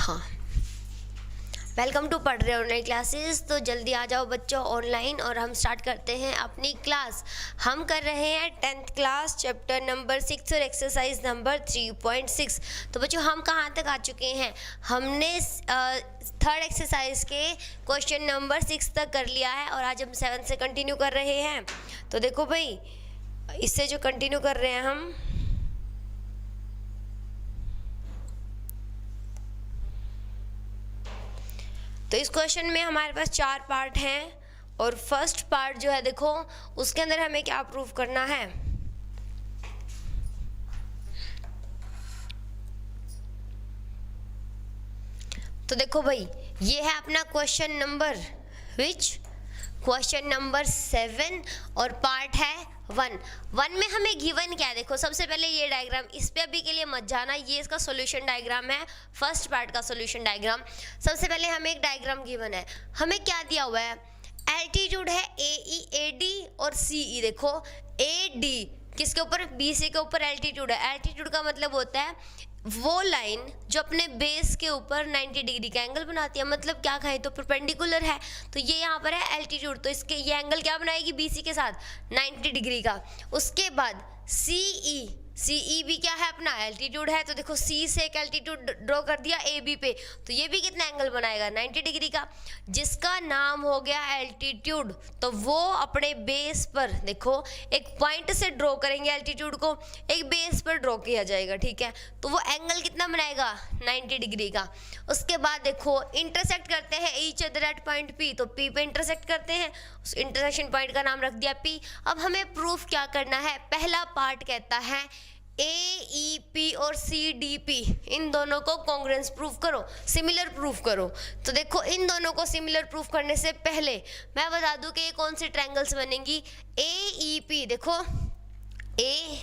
हाँ, welcome to पढ़ रहे ऑनलाइन क्लासेस। तो जल्दी आ जाओ बच्चों ऑनलाइन और हम स्टार्ट करते हैं अपनी क्लास। हम कर रहे हैं 10th क्लास चैप्टर नंबर 6 और एक्सरसाइज नंबर 3.6। तो बच्चों हम कहाँ तक आ चुके हैं? हमने थर्ड एक्सरसाइज के क्वेश्चन नंबर 6 तक कर लिया है और आज हम 7 से कंटिन्यू कर रहे हैं। तो देखो भाई, इससे जो कंटिन्यू कर रहे हैं हम, तो इस क्वेश्चन में हमारे पास 4 पार्ट हैं और फर्स्ट पार्ट जो है देखो, उसके अंदर हमें क्या प्रूफ करना है। तो देखो भाई, ये है अपना क्वेश्चन नंबर क्वेश्चन नंबर 7 और पार्ट है 1 में हमें गिवन क्या है। देखो सबसे पहले ये डायग्राम, इस पे अभी के लिए मत जाना, ये इसका सॉल्यूशन डायग्राम है, फर्स्ट पार्ट का सॉल्यूशन डायग्राम। सबसे पहले हमें एक डायग्राम गिवन है, हमें क्या दिया हुआ है, एल्टीट्यूड है AD और CE। देखो AD किसके ऊपर, BC के ऊपर एल्टीट्यूड है। एल्टीट्यूड का मतलब होता है वो लाइन जो अपने बेस के ऊपर 90 डिग्री का एंगल बनाती है, मतलब क्या कहें तो परपेंडिकुलर है। तो ये यहाँ पर है एल्टीट्यूड, तो इसके ये एंगल क्या बनाएगी BC के साथ, 90 डिग्री का। उसके बाद CE भी क्या है, अपना एल्टीट्यूड है। तो देखो C से एक एल्टीट्यूड ड्रॉ कर दिया AB पे, तो ये भी कितना एंगल बनाएगा, 90 डिग्री का, जिसका नाम हो गया एल्टीट्यूड। तो वो अपने बेस पर देखो एक पॉइंट से ड्रॉ करेंगे, एल्टीट्यूड को एक बेस पर ड्रॉ किया जाएगा, ठीक है। तो वो एंगल कितना बनाएगा, 90 डिग्री का। उसके बाद देखो इंटरसेक्ट करते हैं each other at point P, तो P पे इंटरसेक्ट करते हैं, उस इंटरसेक्शन पॉइंट का नाम रख दिया P। अब हमें प्रूफ क्या करना है, पहला पार्ट कहता है AEP और CDP, इन दोनों को कॉन्ग्रुएंस प्रूफ करो, सिमिलर प्रूफ करो। तो देखो इन दोनों को सिमिलर प्रूफ करने से पहले मैं बता दूं कि ये कौन सी ट्रायंगल्स बनेंगी। AEP देखो, A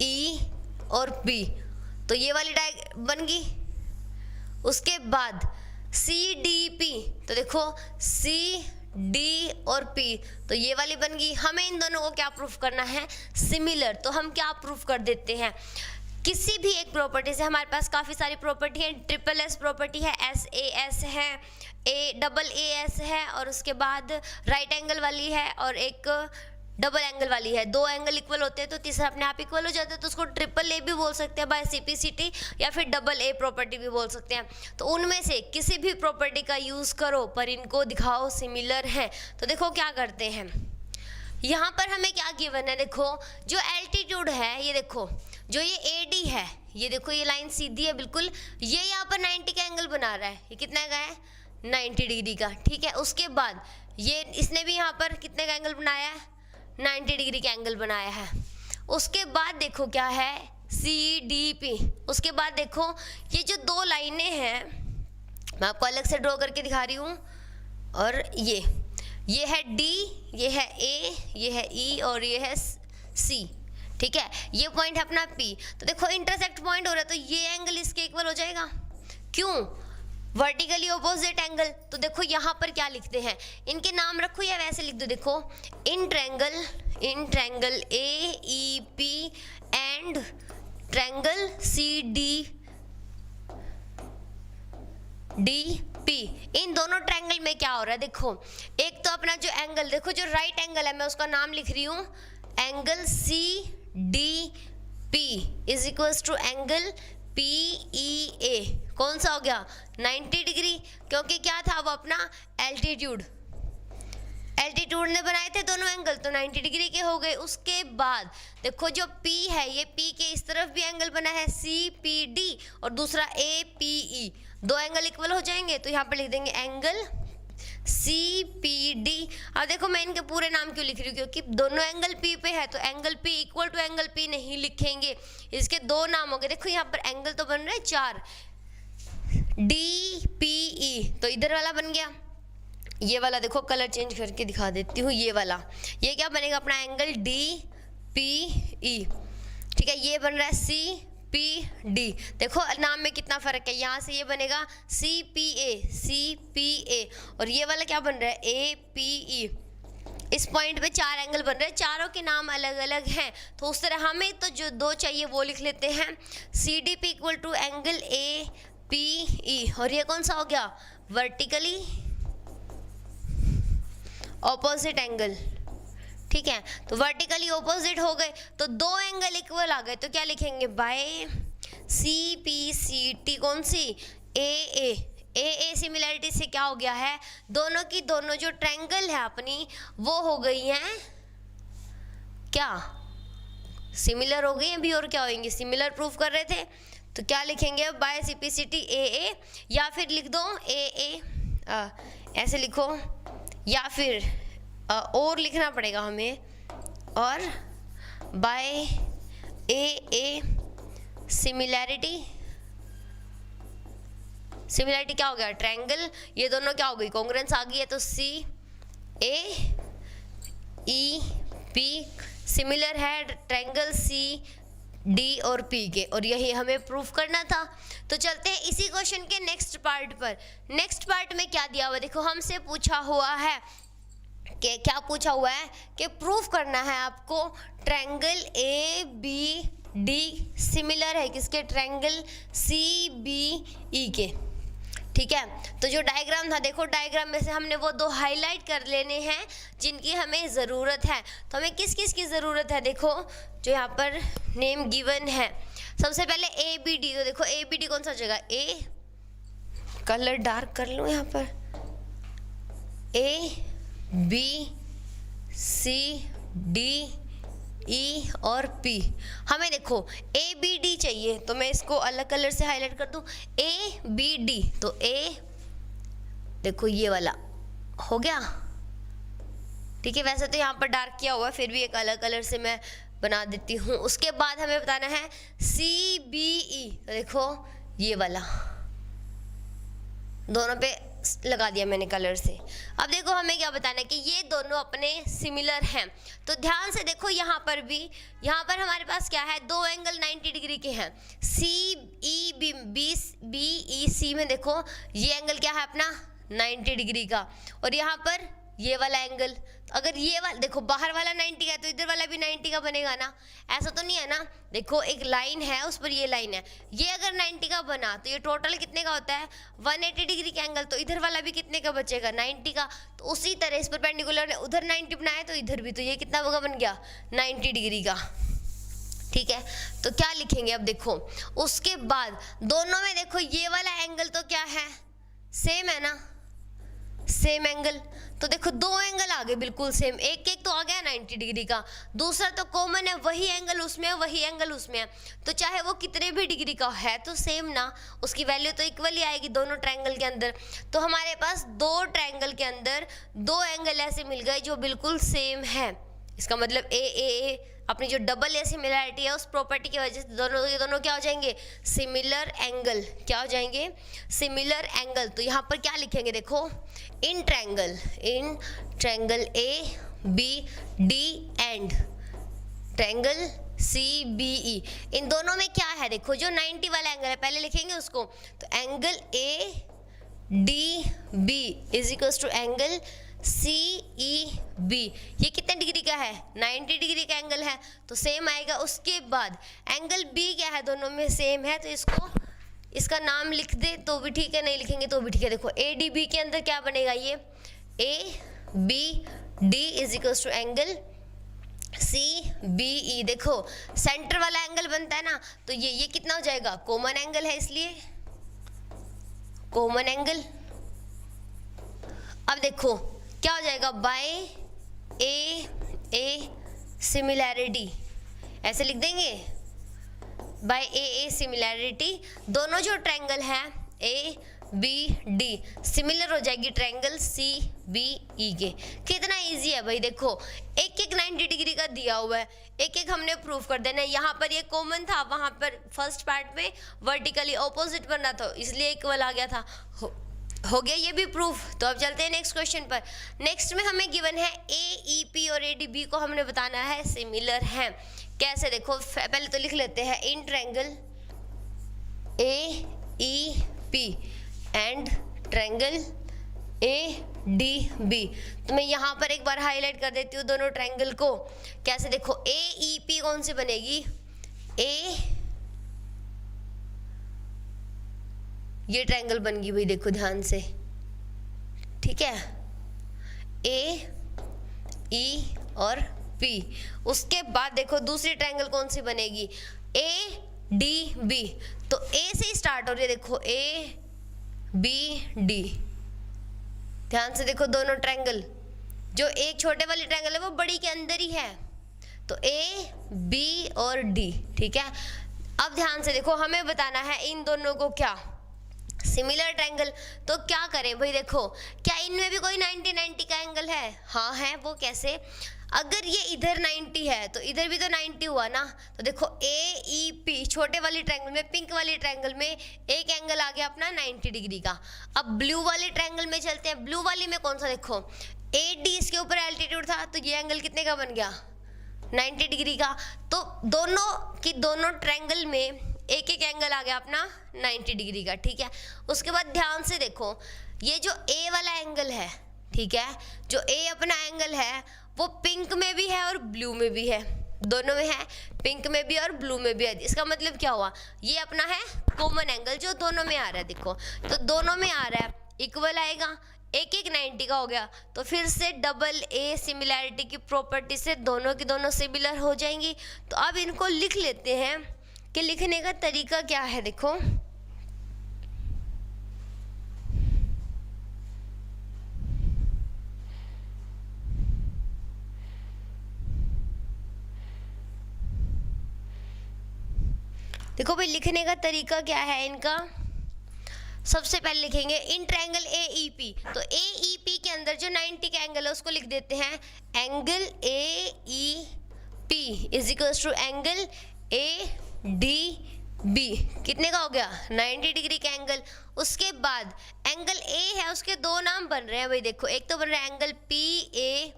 E और P, तो ये वाली बन गई। उसके बाद CDP, तो देखो CD और P, तो ये वाली बन गई। हमें इन दोनों को क्या प्रूफ करना है, सिमिलर। तो हम क्या प्रूफ कर देते हैं, किसी भी एक प्रॉपर्टी से, हमारे पास काफ़ी सारी प्रॉपर्टी है, SSS प्रॉपर्टी है, SAS है, AAS है, और उसके बाद राइट एंगल वाली है और एक डबल एंगल वाली है। 2 एंगल इक्वल होते हैं तो तीसरा अपने आप इक्वल हो जाता है, तो उसको AAA भी बोल सकते हैं बाय CPCT, या फिर AA प्रॉपर्टी भी बोल सकते हैं। तो उनमें से किसी भी प्रॉपर्टी का यूज़ करो पर इनको दिखाओ सिमिलर है। तो देखो क्या करते हैं, यहाँ पर हमें क्या गिवन है, देखो जो एल्टीट्यूड है, ये देखो जो ये AD है, ये देखो ये लाइन सीधी है बिल्कुल, ये यहाँ पर 90 का एंगल बना रहा है, ये कितना का है, 90 डिग्री का, ठीक है। उसके बाद ये इसने भी यहाँ पर कितने का एंगल बनाया है, 90 डिग्री का एंगल बनाया है। उसके बाद देखो क्या है, CDP। उसके बाद देखो ये जो 2 लाइनें हैं, मैं आपको अलग से ड्रॉ करके दिखा रही हूँ, और ये है D, ये है A, ये है E और ये है C, ठीक है। ये पॉइंट है अपना P। तो देखो इंटरसेक्ट पॉइंट हो रहा है, तो ये एंगल इसके इक्वल हो जाएगा, क्यों, वर्टिकली ऑपोजिट एंगल। तो देखो यहाँ पर क्या लिखते हैं, इनके नाम रखो या वैसे लिख दो, देखो in triangle AEP and triangle CDDP, इन दोनों ट्रायंगल में क्या हो रहा है, देखो एक तो अपना जो एंगल, देखो जो राइट एंगल है, मैं उसका नाम लिख रही हूँ angle CDP is equals to angle PEA, कौन सा हो गया, 90 डिग्री, क्योंकि क्या था वो अपना एल्टीट्यूड ने बनाए थे दोनों एंगल, तो 90 डिग्री के हो गए। उसके बाद देखो जो P है, ये P के इस तरफ भी एंगल बना है CPD और दूसरा APE, 2 एंगल इक्वल हो जाएंगे, तो यहाँ पर लिख देंगे एंगल CPD। अब देखो मैं इनके पूरे नाम क्यों लिख रही हूँ, क्योंकि दोनों एंगल P पे है, तो angle P equal to angle P नहीं लिखेंगे, इसके 2 नाम हो गए। देखो यहाँ पर एंगल तो बन रहे हैं 4, DPE, तो इधर वाला बन गया, ये वाला देखो कलर चेंज करके दिखा देती हूँ, ये वाला, ये क्या बनेगा अपना एंगल DPE, ठीक है। ये बन रहा है CPD, देखो नाम में कितना फ़र्क है, यहाँ से ये बनेगा CPA, और ये वाला क्या बन रहा है APE। इस पॉइंट पे 4 एंगल बन रहे हैं, चारों के नाम अलग अलग हैं, तो उस तरह हमें तो जो 2 चाहिए वो लिख लेते हैं। CDP equal to angle APE, और ये कौन सा हो गया, वर्टिकली ऑपोजिट एंगल। ठीक है, तो वर्टिकली ऑपोजिट हो गए तो दो एंगल इक्वल आ गए, तो क्या लिखेंगे, by C P C T कौन सी, ए ए सिमिलैरिटी से क्या हो गया है, दोनों की दोनों जो ट्रायंगल है अपनी वो हो गई हैं क्या, सिमिलर हो गई हैं भी, और क्या होंगी, सिमिलर प्रूफ कर रहे थे। तो क्या लिखेंगे, by C P C T A, या फिर लिख दो ए ऐसे लिखो, या फिर और लिखना पड़ेगा हमें, और बाय ए सिमिलैरिटी क्या हो गया, ट्रायंगल, ये दोनों क्या हो गई, कॉन्ग्रुएंस आ गई है, तो सी ए ई पी सिमिलर है ट्रायंगल सी डी और पी के, और यही हमें प्रूफ करना था। तो चलते हैं इसी क्वेश्चन के नेक्स्ट पार्ट पर। नेक्स्ट पार्ट में क्या दिया हुआ, देखो हमसे पूछा हुआ है कि क्या पूछा हुआ है कि प्रूफ करना है आपको triangle A B D similar है किसके, ट्रायंगल सी बी ई के। ठीक है, तो जो डायग्राम था, देखो डायग्राम में से हमने वो दो हाईलाइट कर लेने हैं जिनकी हमें ज़रूरत है। तो हमें किस किस की ज़रूरत है, देखो जो यहाँ पर नेम गिवन है, सबसे पहले ए बी डी। तो देखो ए बी डी कौन सा जगह, ए कलर डार्क कर लूँ यहाँ पर, ए बी सी डी ई और पी। हमें देखो ए बी डी चाहिए, तो मैं इसको अलग कलर से हाईलाइट कर दूं, ए बी डी, तो ए देखो ये वाला हो गया। ठीक है, वैसे तो यहाँ पर डार्क किया हुआ है, फिर भी एक अलग कलर से मैं बना देती हूँ। उसके बाद हमें बताना है सी बी ई, तो देखो ये वाला, दोनों पे लगा दिया मैंने कलर से। अब देखो हमें क्या बताना है कि ये दोनों अपने सिमिलर हैं। तो ध्यान से देखो यहाँ पर भी, यहाँ पर हमारे पास क्या है, दो एंगल 90 डिग्री के हैं, सी ई बी ई सी में देखो ये एंगल क्या है अपना 90 डिग्री का, और यहाँ पर ये वाला एंगल, तो अगर ये वाला देखो बाहर वाला 90 का है तो इधर वाला भी 90 का बनेगा ना, ऐसा तो नहीं है ना। देखो एक लाइन है, उस पर ये लाइन है, ये अगर 90 का बना तो ये टोटल कितने का होता है 180 डिग्री का एंगल, तो इधर वाला भी कितने का बचेगा 90 का। तो उसी तरह इस परपेंडिकुलर ने उधर 90 बनाया तो इधर भी, तो ये कितना का बन गया 90 डिग्री का। ठीक है, तो क्या लिखेंगे अब देखो, उसके बाद दोनों में देखो ये वाला एंगल तो क्या है, सेम है ना, सेम एंगल। तो देखो दो एंगल आ गए बिल्कुल सेम, एक एक तो आ गया 90 डिग्री का, दूसरा तो कॉमन है, वही एंगल उसमें है, वही एंगल उसमें है, तो चाहे वो कितने भी डिग्री का है तो सेम ना, उसकी वैल्यू तो इक्वल ही आएगी दोनों ट्रायंगल के अंदर। तो हमारे पास दो ट्रायंगल के अंदर दो एंगल ऐसे मिल गए जो बिल्कुल सेम है। इसका मतलब ए अपनी जो डबल ए सिमिलैरिटी है उस प्रॉपर्टी की वजह से दोनों क्या हो जाएंगे, सिमिलर एंगल। क्या हो जाएंगे, सिमिलर एंगल। तो यहाँ पर क्या लिखेंगे देखो, in triangle A B D and triangle C B E, इन दोनों में क्या है देखो, जो 90 वाला एंगल है पहले लिखेंगे उसको, तो angle A D B is equals to angle C E B, ये कितने डिग्री का है 90 डिग्री का एंगल है, तो सेम आएगा। उसके बाद एंगल बी क्या है, दोनों में सेम है, तो इसका नाम लिख दे तो भी ठीक है, नहीं लिखेंगे तो भी ठीक है। देखो ए डी बी के अंदर क्या बनेगा, ये A B D is equals to angle C B E. देखो सेंटर वाला एंगल बनता है ना, तो ये कितना हो जाएगा, कॉमन एंगल है इसलिए कॉमन एंगल। अब देखो क्या हो जाएगा, बाय ए सिमिलैरिटी, ऐसे लिख देंगे, बाय ए सिमिलैरिटी, दोनों जो ट्रायंगल हैं ए बी डी सिमिलर हो जाएगी ट्रायंगल सी बी ई के। कितना इजी है भाई, देखो एक 90 डिग्री का दिया हुआ है, एक हमने प्रूफ कर देना है। यहाँ पर ये कॉमन था, वहाँ पर फर्स्ट पार्ट में वर्टिकली ऑपोजिट बनना था, इसलिए इक्वल आ गया था, हो गया ये भी प्रूफ। तो अब चलते हैं नेक्स्ट क्वेश्चन पर। नेक्स्ट में हमें गिवन है ए ई पी और ए डी बी को हमने बताना है सिमिलर हैं। कैसे देखो, पहले तो लिख लेते हैं in triangle A E P and triangle A D B. तो मैं यहाँ पर एक बार हाईलाइट कर देती हूँ दोनों ट्रायंगल को। कैसे देखो, ए ई पी कौन सी बनेगी, ए ये ट्रायंगल बन गई भाई, देखो ध्यान से, ठीक है, ए ई और पी। उसके बाद देखो दूसरी ट्रायंगल कौन सी बनेगी, ए डी बी। तो ए से ही स्टार्ट हो रही है, देखो ए बी डी। ध्यान से देखो दोनों ट्रायंगल, जो एक छोटे वाली ट्रायंगल है वो बड़ी के अंदर ही है, तो ए बी और डी, ठीक है। अब ध्यान से देखो, हमें बताना है इन दोनों को क्या, सिमिलर ट्रायंगल। तो क्या करें भाई, देखो क्या इनमें भी कोई 90-90 का एंगल है? हाँ है। वो कैसे, अगर ये इधर 90 है तो इधर भी तो 90 हुआ ना। तो देखो ए ई पी, छोटे वाली ट्रायंगल में, पिंक वाली ट्रायंगल में एक एंगल आ गया अपना 90 डिग्री का। अब ब्लू वाली ट्रायंगल में चलते हैं, ब्लू वाली में कौन सा, देखो ए डी इसके ऊपर एल्टीट्यूड था, तो ये एंगल कितने का बन गया, 90 डिग्री का। तो दोनों ट्रायंगल में एक एक एंगल आ गया अपना 90 डिग्री का, ठीक है। उसके बाद ध्यान से देखो, ये जो ए वाला एंगल है, ठीक है, जो ए अपना एंगल है वो पिंक में भी है और ब्लू में भी है, दोनों में है, पिंक में भी और ब्लू में भी है। इसका मतलब क्या हुआ, ये अपना है कॉमन एंगल जो दोनों में आ रहा है। देखो तो दोनों में आ रहा है, इक्वल आएगा, एक एक 90 का हो गया। तो फिर से डबल ए सिमिलैरिटी की प्रॉपर्टी से दोनों की दोनों सिमिलर हो जाएंगी। तो अब इनको लिख लेते हैं कि लिखने का तरीका क्या है। देखो देखो भाई, लिखने का तरीका क्या है इनका, सबसे पहले लिखेंगे इन ट्रायंगल ए ई पी। तो ए ई पी के अंदर जो 90 का एंगल है उसको लिख देते हैं angle A E P is equals to angle A D B. कितने का हो गया, 90 डिग्री का एंगल। उसके बाद एंगल ए है, उसके दो नाम बन रहे हैं भाई, देखो एक तो बन रहा है एंगल पी ए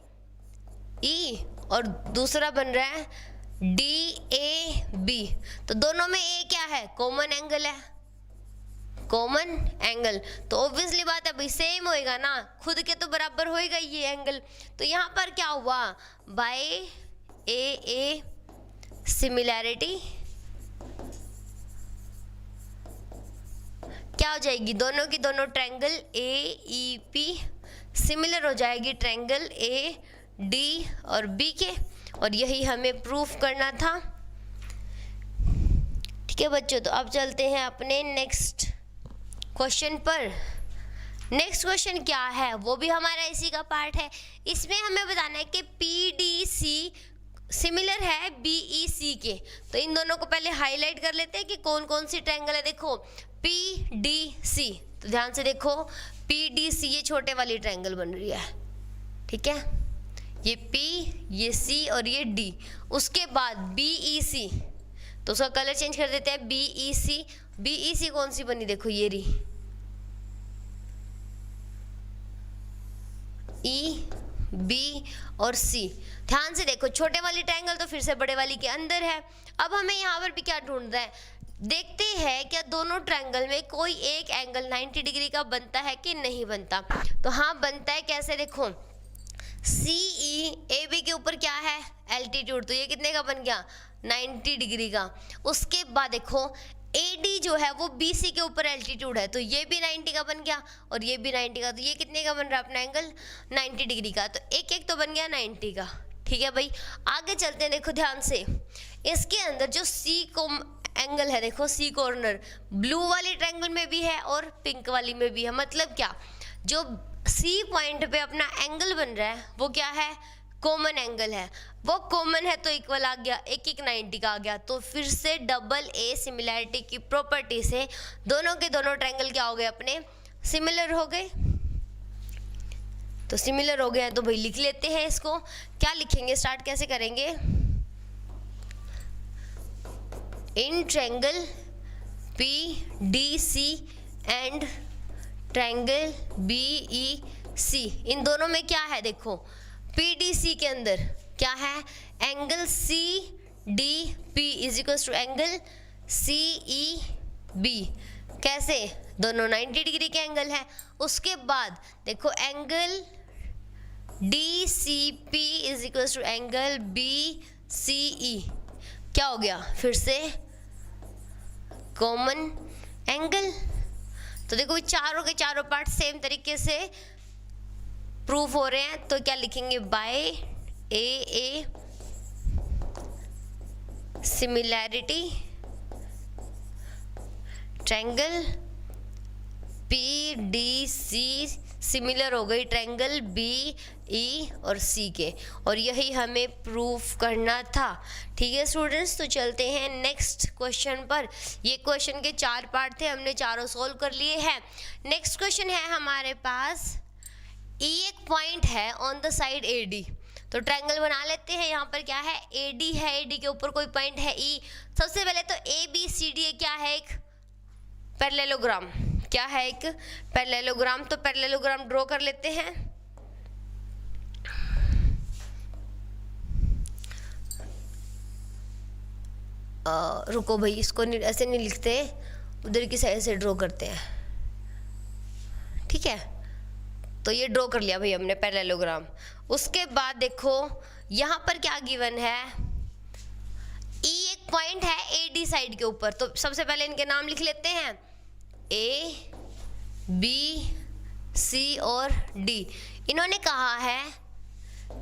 ई और दूसरा बन रहा है डी ए बी। तो दोनों में ए क्या है, कॉमन एंगल है, कॉमन एंगल। तो ऑब्वियसली बात है भाई, सेम होएगा ना, खुद के तो बराबर होएगा ये एंगल। तो यहाँ पर क्या हुआ, बाय ए सिमिलैरिटी क्या हो जाएगी, दोनों की दोनों triangle A E P similar हो जाएगी ट्रायंगल ए डी और बी के। और यही हमें प्रूफ करना था, ठीक है बच्चों। तो अब चलते हैं अपने नेक्स्ट क्वेश्चन पर। नेक्स्ट क्वेश्चन क्या है, वो भी हमारा इसी का पार्ट है। इसमें हमें बताना है कि पी डी सी सिमिलर है बी ई सी के। तो इन दोनों को पहले हाईलाइट कर लेते हैं कि कौन कौन सी ट्रायंगल है। देखो पी डी सी, तो ध्यान से देखो पी डी सी ये छोटे वाली ट्रायंगल बन रही है, ठीक है, ये P, ये C और ये D। उसके बाद BEC, तो उसका कलर चेंज कर देते हैं BEC। BEC कौन सी बनी, देखो ये रही E, B और C। ध्यान से देखो, छोटे वाली ट्रायंगल तो फिर से बड़े वाली के अंदर है। अब हमें यहाँ पर भी क्या ढूंढना है, देखते हैं क्या दोनों ट्रायंगल में कोई एक एंगल 90 डिग्री का बनता है कि नहीं बनता। तो हाँ बनता है, कैसे, देखो सी ई ए बी के ऊपर क्या है, एल्टीट्यूड, तो ये कितने का बन गया, 90 डिग्री का। उसके बाद देखो ए डी जो है वो बी सी के ऊपर एल्टीट्यूड है, तो ये भी 90 का बन गया और ये भी 90 का। तो ये कितने का बन रहा है अपना एंगल, 90 डिग्री का। तो एक एक तो बन गया 90 का, ठीक है भाई। आगे चलते हैं, देखो ध्यान से, इसके अंदर जो सी को एंगल है, देखो सी कॉर्नर ब्लू वाली ट्रायंगल में भी है और पिंक वाली में भी है। मतलब क्या, जो सी पॉइंट पे अपना एंगल बन रहा है वो क्या है, कॉमन एंगल है। वो कॉमन है तो इक्वल आ गया, एक एक 90 का आ गया। तो फिर से डबल ए सिमिलैरिटी की प्रॉपर्टी से दोनों के दोनों ट्रायंगल क्या हो गए, अपने सिमिलर हो गए। तो सिमिलर हो गए हैं तो भाई लिख लेते हैं इसको। क्या लिखेंगे, स्टार्ट कैसे करेंगे, in triangle P D C and triangle B E C, इन दोनों में क्या है, देखो पी डी सी के अंदर क्या है, angle C D P is equal to angle C E B. कैसे, दोनों 90 डिग्री के एंगल है। उसके बाद देखो angle D C P is equal to angle B C E, क्या हो गया, फिर से कॉमन एंगल। तो देखो चारों के चारों पार्ट सेम तरीके से प्रूफ हो रहे हैं, तो क्या लिखेंगे, by A similarity triangle PDC similar हो गई ट्रायंगल BE और C के, और यही हमें प्रूफ करना था। ठीक है स्टूडेंट्स, तो चलते हैं नेक्स्ट क्वेश्चन पर। ये क्वेश्चन के 4 पार्ट थे, हमने चारों सोल्व कर लिए हैं। नेक्स्ट क्वेश्चन है हमारे पास, E एक पॉइंट है ऑन द साइड AD, तो ट्रायंगल बना लेते हैं। यहाँ पर क्या है, AD है, AD के ऊपर कोई पॉइंट है E। सबसे पहले तो ABCD क्या है, एक पैरेललोग्राम, क्या है, एक पैरेललोग्राम। तो पैरेललोग्राम ड्रॉ कर लेते हैं। रुको भाई, इसको ऐसे नहीं लिखते, उधर की साइड से ड्रॉ करते हैं। ठीक है, तो ये ड्रॉ कर लिया भाई हमने पैरेललोग्राम। उसके बाद देखो यहाँ पर क्या गिवन है, E एक पॉइंट है AD साइड के ऊपर, तो सबसे पहले इनके नाम लिख लेते हैं, A B C और D। इन्होंने कहा है,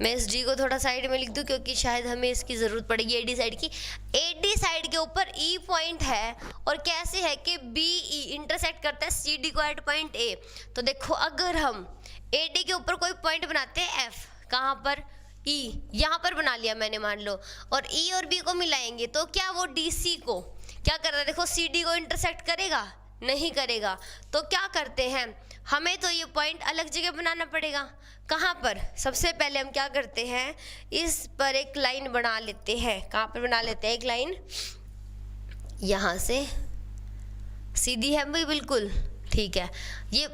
मैं इस D को थोड़ा साइड में लिख दूं क्योंकि शायद हमें इसकी ज़रूरत पड़ेगी AD साइड की। AD साइड के ऊपर E पॉइंट है, और कैसे है कि BE इंटरसेक्ट करता है CD को एट पॉइंट A। तो देखो अगर हम AD के ऊपर कोई पॉइंट बनाते हैं F, कहाँ पर, E यहाँ पर बना लिया मैंने मान लो, और E और B को मिलाएंगे तो क्या वो DC को क्या कर रहा है, देखो CD को इंटरसेक्ट करेगा, नहीं करेगा। तो क्या करते हैं, हमें तो ये पॉइंट अलग जगह बनाना पड़ेगा। कहाँ पर, सबसे पहले हम क्या करते हैं, इस पर एक लाइन बना लेते हैं। कहाँ पर बना लेते हैं, एक लाइन यहाँ से सीधी है भाई, बिल्कुल ठीक है। ये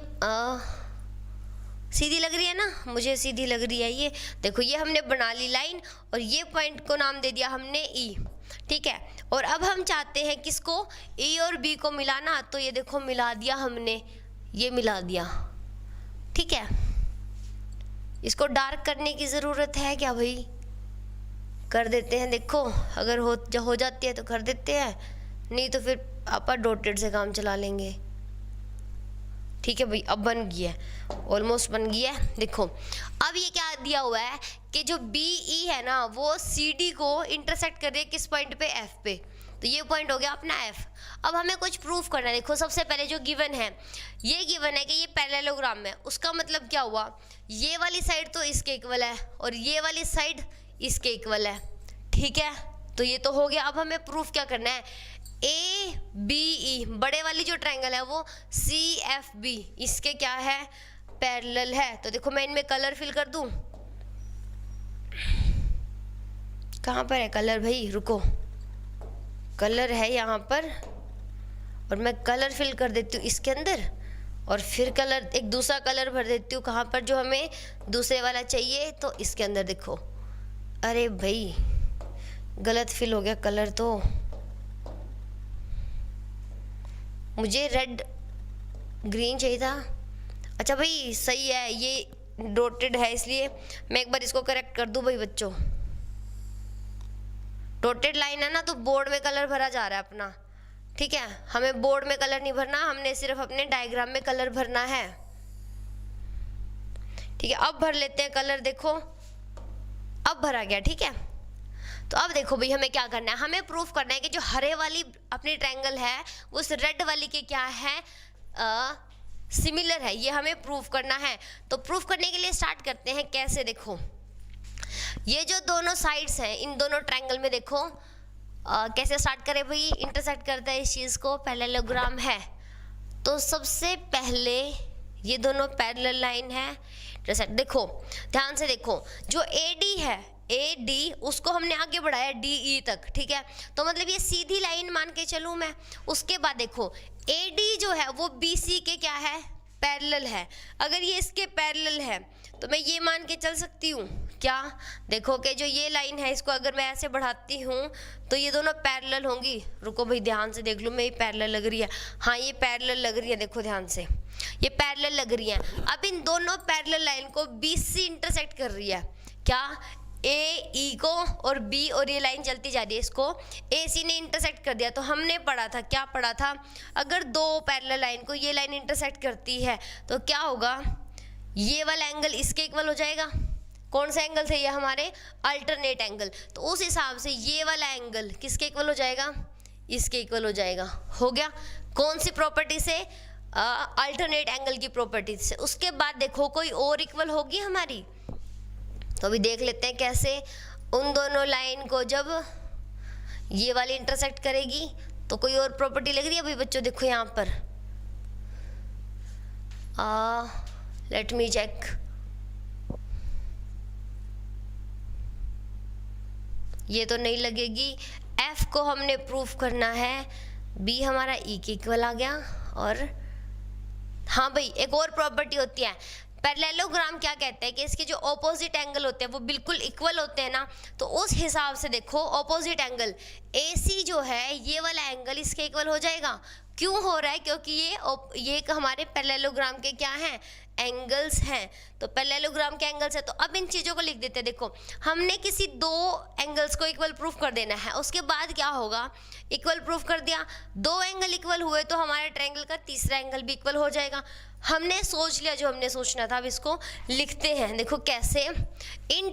सीधी लग रही है ना, मुझे सीधी लग रही है। ये देखो, ये हमने बना ली लाइन, और ये पॉइंट को नाम दे दिया हमने E। ठीक है, और अब हम चाहते हैं किसको, E और B को मिलाना, तो ये देखो मिला दिया हमने, ये मिला दिया। ठीक है, इसको डार्क करने की ज़रूरत है क्या भाई, कर देते हैं। देखो अगर हो जाती है तो कर देते हैं, नहीं तो फिर आपा डॉटेड से काम चला लेंगे। ठीक है भाई, अब बन गया, ऑलमोस्ट बन गया है। देखो अब ये क्या दिया हुआ है कि जो BE है ना, वो CD को इंटरसेक्ट कर रही है किस पॉइंट पे, F पे। तो ये पॉइंट हो गया अपना F। अब हमें कुछ प्रूफ करना है। देखो सबसे पहले जो गिवन है, ये गिवन है कि ये पैरेललोग्राम है, उसका मतलब क्या हुआ, ये वाली साइड तो इसके इक्वल है और ये वाली साइड इसके इक्वल है। ठीक है, तो ये तो हो गया। अब हमें प्रूफ क्या करना है, ABE बड़े वाली जो ट्रायंगल है वो CFB इसके क्या है, पैरेलल है। तो देखो मैं इनमें कलर फिल कर दूं, कहाँ पर है कलर भाई, रुको, कलर है यहाँ पर, और मैं कलर फिल कर देती हूँ इसके अंदर, और फिर कलर एक दूसरा कलर भर देती हूँ कहाँ पर, जो हमें दूसरे वाला चाहिए, तो इसके अंदर देखो। अरे भाई गलत फिल हो गया कलर, तो मुझे रेड ग्रीन चाहिए था। अच्छा भाई सही है, ये डॉटेड है इसलिए मैं एक बार इसको करेक्ट कर दूं भाई बच्चों। डॉटेड लाइन है ना, तो बोर्ड में कलर भरा जा रहा है अपना। ठीक है, हमें बोर्ड में कलर नहीं भरना, हमने सिर्फ अपने डायग्राम में कलर भरना है। ठीक है, अब भर लेते हैं कलर। देखो अब भरा गया। ठीक है, तो अब देखो भाई हमें क्या करना है, हमें प्रूफ करना है कि जो हरे वाली अपनी ट्रायंगल है वो उस रेड वाली के क्या है, सिमिलर है। ये हमें प्रूफ करना है। तो प्रूफ करने के लिए स्टार्ट करते हैं कैसे। देखो ये जो दोनों साइड्स हैं, इन दोनों ट्रायंगल में देखो कैसे स्टार्ट करें भाई, इंटरसेक्ट करता है इस चीज़ को, पैरेललोग्राम है। तो सबसे पहले ये दोनों पैरेलल लाइन है, इंटरसेक्ट। देखो ध्यान से देखो, जो AD है, AD उसको हमने आगे बढ़ाया DE तक। ठीक है, तो मतलब ये सीधी लाइन मान के चलूँ मैं। उसके बाद देखो AD जो है वो BC के क्या है, पैरेलल है। अगर ये इसके पैरेलल है तो मैं ये मान के चल सकती हूँ क्या, देखो कि जो ये लाइन है इसको अगर मैं ऐसे बढ़ाती हूँ तो ये दोनों पैरेलल होंगी। रुको भाई ध्यान से देख लो, मैं ये पैरेलल लग रही है, हाँ ये पैरेलल लग रही है, देखो ध्यान से ये पैरेलल लग रही है। अब इन दोनों पैरेलल लाइन को BC इंटरसेक्ट कर रही है क्या, ए ई को और बी और ये लाइन चलती जा रही है, इसको ए सी ने इंटरसेक्ट कर दिया। तो हमने पढ़ा था, क्या पढ़ा था, अगर दो पैरेलल लाइन को ये लाइन इंटरसेक्ट करती है तो क्या होगा, ये वाला एंगल इसके इक्वल हो जाएगा। कौन सा एंगल थे ये हमारे, अल्टरनेट एंगल। तो उस हिसाब से ये वाला एंगल किसके इक्वल हो जाएगा, इसके इक्वल हो जाएगा। हो गया, कौन सी प्रॉपर्टी से, अल्टरनेट एंगल की प्रॉपर्टी से। उसके बाद देखो कोई और इक्वल होगी हमारी, तो अभी देख लेते हैं कैसे। उन दोनों लाइन को जब ये वाली इंटरसेक्ट करेगी तो कोई और प्रॉपर्टी लग रही है अभी बच्चों, देखो यहाँ पर, लेट मी चेक। ये तो नहीं लगेगी। F को हमने प्रूफ करना है, B हमारा E के इक्वल आ गया। और हाँ भाई, एक और प्रॉपर्टी होती है, पैरेललोग्राम क्या कहते हैं कि इसके जो ऑपोजिट एंगल होते हैं वो बिल्कुल इक्वल होते हैं ना। तो उस हिसाब से देखो ऑपोजिट एंगल AC जो है ये वाला एंगल इसके इक्वल हो जाएगा। क्यों हो रहा है, क्योंकि ये हमारे पैरेललोग्राम के क्या हैं, एंगल्स हैं। तो पैरेललोग्राम के एंगल्स है। तो अब इन चीज़ों को लिख देते हैं। देखो हमने किसी दो एंगल्स को इक्वल प्रूफ कर देना है, उसके बाद क्या होगा, इक्वल प्रूफ कर दिया, दो एंगल इक्वल हुए तो हमारे ट्रायंगल का तीसरा एंगल भी इक्वल हो जाएगा। हमने सोच लिया जो हमने सोचना था। अब इसको लिखते हैं, देखो कैसे। इन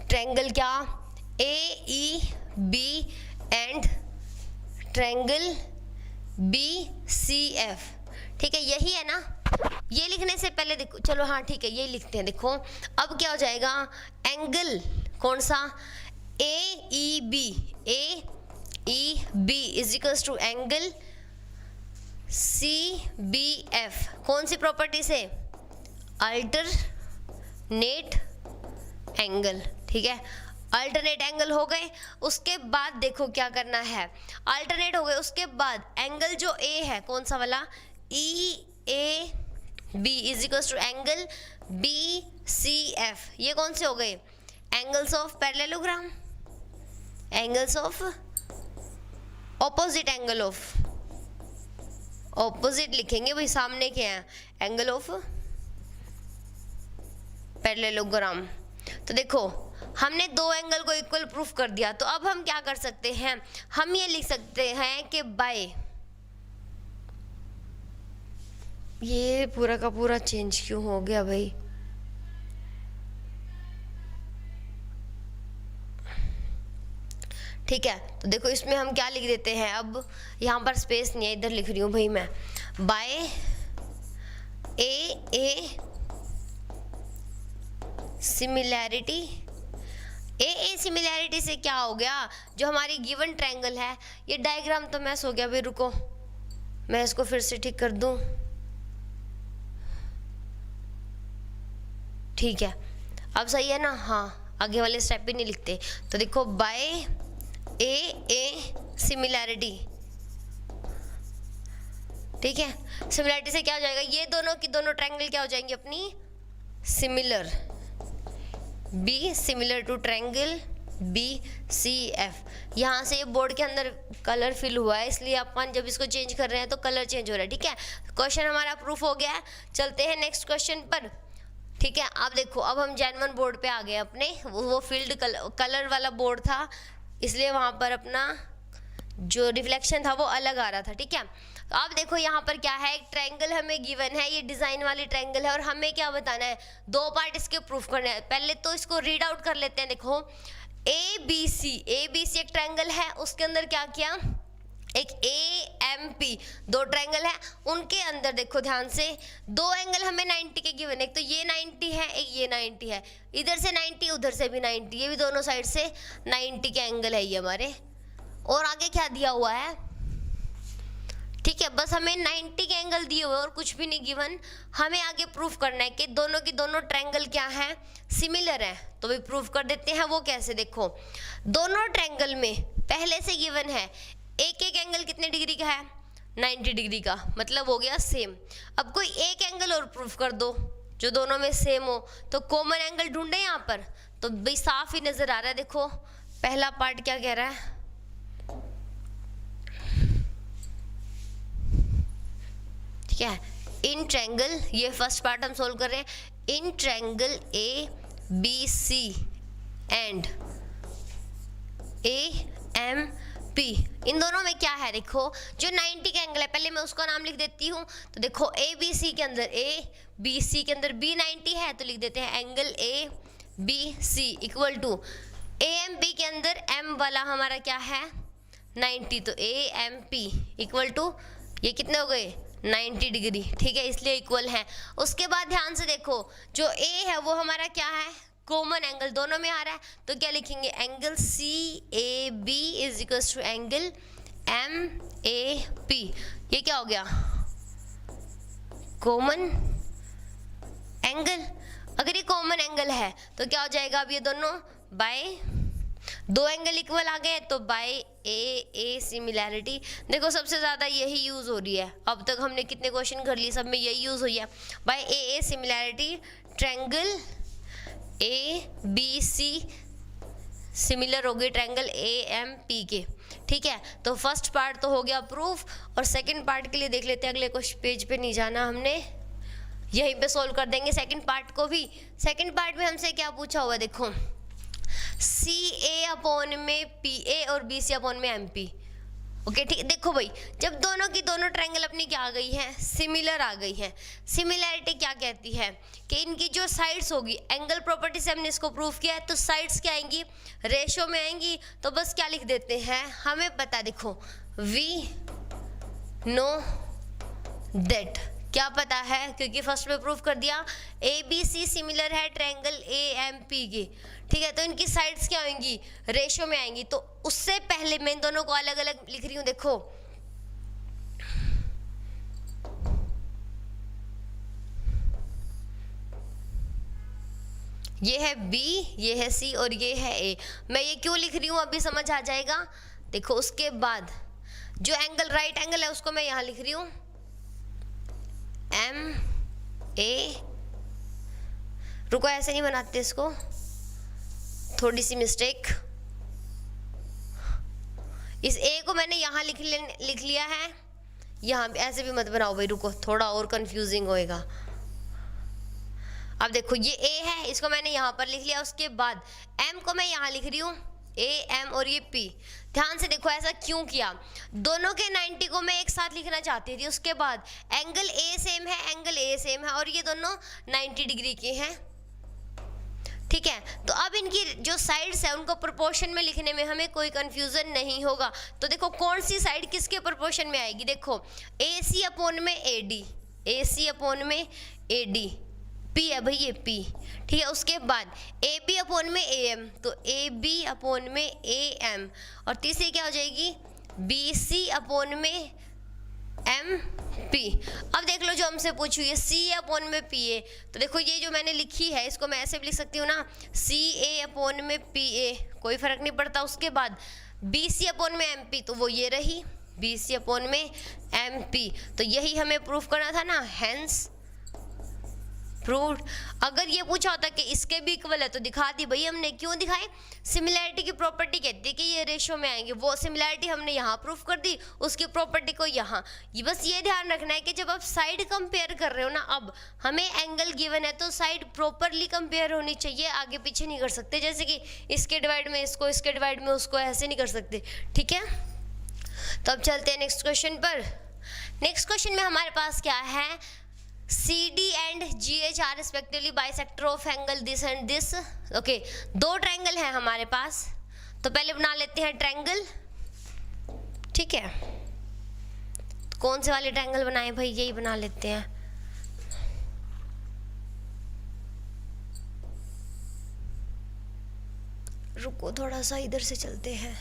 ट्रायंगल क्या, AEB एंड ट्रायंगल BCF, ठीक है, यही है ना। ये लिखने से पहले देखो, चलो हाँ ठीक है, ये लिखते हैं। देखो अब क्या हो जाएगा, एंगल कौन सा, AEB is equals to angle CBF। कौन सी प्रॉपर्टी से, अल्टरनेट एंगल, ठीक है, अल्टरनेट एंगल हो गए। उसके बाद देखो क्या करना है, अल्टरनेट हो गए, उसके बाद एंगल जो A है कौन सा वाला, EAB is equals to angle BCF। ये कौन से हो गए, angles of parallelogram, angles of opposite angle of, opposite लिखेंगे भाई, सामने के हैं, एंगल ऑफ पैरेललोग्राम। तो देखो हमने दो एंगल को इक्वल प्रूफ कर दिया। तो अब हम क्या कर सकते हैं, हम ये लिख सकते हैं कि बाय, ये पूरा का पूरा चेंज क्यों हो गया भाई, ठीक है। तो देखो इसमें हम क्या लिख देते हैं, अब यहाँ पर स्पेस नहीं है, इधर लिख रही हूँ भाई मैं, बाय ए सिमिलैरिटी। सिमिलैरिटी से क्या हो गया, जो हमारी गिवन ट्रायंगल है, ये डायग्राम तो मैस हो गया भाई, रुको मैं इसको फिर से ठीक कर दूं, ठीक है अब सही है ना। हाँ आगे वाले स्टेप भी नहीं लिखते। तो देखो बाय ए सिमिलैरिटी, ठीक है, सिमिलैरिटी से क्या हो जाएगा, ये दोनों की दोनों ट्रायंगल क्या हो जाएंगे अपनी similar, B similar to triangle BCF। यहाँ से ये बोर्ड के अंदर कलर फिल हुआ है, इसलिए अपन जब इसको चेंज कर रहे हैं तो कलर चेंज हो रहा है, ठीक है। क्वेश्चन हमारा प्रूफ हो गया है। चलते हैं नेक्स्ट क्वेश्चन पर, ठीक है। अब देखो अब हम Gen 1 बोर्ड पे आ गए अपने, वो फील्ड कलर वाला बोर्ड था, इसलिए वहाँ पर अपना जो रिफ्लेक्शन था वो अलग आ रहा था, ठीक है। तो अब देखो यहाँ पर क्या है, एक ट्रायंगल हमें गिवन है, ये डिज़ाइन वाली ट्रायंगल है, और हमें क्या बताना है, दो पार्ट इसके प्रूफ करने हैं। पहले तो इसको रीड आउट कर लेते हैं। देखो ABC एक ट्रायंगल है, उसके अंदर क्या किया, एक AMP, दो ट्रायंगल है, उनके अंदर देखो ध्यान से, दो एंगल हमें 90 के गिवन है, एक तो ये 90 है, एक ये 90 है, इधर से 90 उधर से भी 90, ये भी दोनों साइड से 90 के एंगल है ये हमारे। और आगे क्या दिया हुआ है, ठीक है, बस हमें 90 के एंगल दिए हुए और कुछ भी नहीं गिवन। हमें आगे प्रूफ करना है कि दोनों की दोनों ट्रायंगल क्या है, सिमिलर है। तो भी प्रूफ कर देते हैं, वो कैसे, देखो दोनों ट्रायंगल में पहले से गिवन है एक एंगल कितने डिग्री का है, 90 डिग्री का, मतलब हो गया सेम। अब कोई एक एंगल और प्रूफ कर दो जो दोनों में सेम हो, तो कॉमन एंगल ढूंढे यहाँ पर, तो भाई साफ ही नजर आ रहा है। देखो पहला पार्ट क्या कह रहा है, ठीक है, इन ट्रायंगल, ये फर्स्ट पार्ट हम सोल्व कर रहे हैं, in triangle A B C and A M P, इन दोनों में क्या है, देखो जो 90 का एंगल है, पहले मैं उसका नाम लिख देती हूँ। तो देखो ए बी सी के अंदर ए, बी सी के अंदर बी 90 है, तो लिख देते हैं angle A B C equal to A M P के अंदर एम वाला हमारा क्या है 90, तो A M P equal to ये कितने हो गए 90 डिग्री, ठीक है, इसलिए इक्वल है। उसके बाद ध्यान से देखो जो ए है वो हमारा क्या है, कॉमन एंगल दोनों में आ रहा है, तो क्या लिखेंगे angle C A B is equal to angle M A P. ये क्या हो गया कॉमन एंगल। अगर ये कॉमन एंगल है तो क्या हो जाएगा, अब ये दोनों बाय दो एंगल इक्वल आ गए, तो बाय ए सिमिलैरिटी। देखो सबसे ज़्यादा यही यूज़ हो रही है, अब तक हमने कितने क्वेश्चन कर लिए सब में यही यूज़ हुई है, by A similarity triangle A B C similar हो गई ट्रायंगल ए एम पी के, ठीक है। तो फर्स्ट पार्ट तो हो गया प्रूफ, और सेकंड पार्ट के लिए देख लेते हैं, अगले कुछ पेज पे नहीं जाना हमने, यहीं पे सोल्व कर देंगे सेकंड पार्ट को भी। सेकंड पार्ट में हमसे क्या पूछा हुआ है, देखो सी ए अपॉन में पी ए और बी सी अपॉन में एम पी, ओके ठीक। देखो भाई जब दोनों की दोनों ट्रायंगल अपनी क्या आ गई हैं, सिमिलर आ गई हैं। सिमिलैरिटी क्या कहती है कि इनकी जो साइड्स होगी, एंगल प्रॉपर्टी से हमने इसको प्रूफ किया है, तो साइड्स क्या आएंगी रेशो में आएंगी, तो बस क्या लिख देते हैं, हमें पता, देखो वी नो दैट, क्या पता है क्योंकि फर्स्ट में प्रूफ कर दिया ए बी सी सिमिलर है ट्रायंगल ए एम पी के, ठीक है, तो इनकी साइड्स क्या होंगी रेशो में आएंगी। तो उससे पहले मैं इन दोनों को अलग अलग लिख रही हूँ, देखो ये है B, ये है C और ये है A। मैं ये क्यों लिख रही हूँ अभी समझ आ जाएगा। देखो उसके बाद जो एंगल राइट एंगल है उसको मैं यहाँ लिख रही हूँ M A, रुको ऐसे नहीं बनाते इसको, थोड़ी सी मिस्टेक, इस A को मैंने यहाँ लिख लिया है, यहाँ ऐसे भी मत बनाओ भाई, रुको थोड़ा और कंफ्यूजिंग होएगा। अब देखो ये A है, इसको मैंने यहाँ पर लिख लिया, उसके बाद M को मैं यहाँ लिख रही हूँ A M और ये P। ध्यान से देखो ऐसा क्यों किया, दोनों के 90 को मैं एक साथ लिखना चाहती थी। उसके बाद एंगल A सेम है, एंगल A सेम है और ये दोनों 90 डिग्री के हैं, ठीक है। तो अब इनकी जो साइड्स है उनको प्रोपोर्शन में लिखने में हमें कोई कंफ्यूजन नहीं होगा। तो देखो कौन सी साइड किसके प्रोपोर्शन में आएगी, देखो AC अपॉन में AD, AC अपॉन में AD, P है भाई ये P, ठीक है। उसके बाद AB अपॉन में AM, तो AB अपॉन में AM, और तीसरी क्या हो जाएगी BC अपॉन में MP। अब देख लो जो हमसे पूछी है CA अपॉन में PA, तो देखो ये जो मैंने लिखी है इसको मैं ऐसे भी लिख सकती हूँ ना, CA अपॉन में PA, कोई फर्क नहीं पड़ता। उसके बाद BC अपॉन में MP, तो वो ये रही BC अपॉन में MP, तो यही हमें प्रूफ करना था ना, हेंस प्रूव्ड। अगर ये पूछा होता कि इसके भी इक्वल है तो दिखा दी भाई हमने, क्यों दिखाए, सिमिलैरिटी की प्रॉपर्टी कहती है कि ये रेशो में आएंगे, वो सिमिलैरिटी हमने यहाँ प्रूफ कर दी, उसकी प्रॉपर्टी को यहाँ। ये बस ये ध्यान रखना है कि जब आप साइड कंपेयर कर रहे हो ना, अब हमें एंगल गिवन है तो साइड प्रॉपरली कंपेयर होनी चाहिए, आगे पीछे नहीं कर सकते, जैसे कि इसके डिवाइड में इसको, इसके डिवाइड में उसको, ऐसे नहीं कर सकते, ठीक है। तो अब चलते हैं नेक्स्ट क्वेश्चन पर। नेक्स्ट क्वेश्चन में हमारे पास क्या है, CD and GH are respectively bisector of angle this and this, okay. दो ट्रायंगल हैं हमारे पास, तो पहले बना लेते हैं ट्रायंगल, ठीक है। कौन से वाले ट्रायंगल बनाए भाई, यही बना लेते हैं। रुको थोड़ा सा इधर से चलते हैं,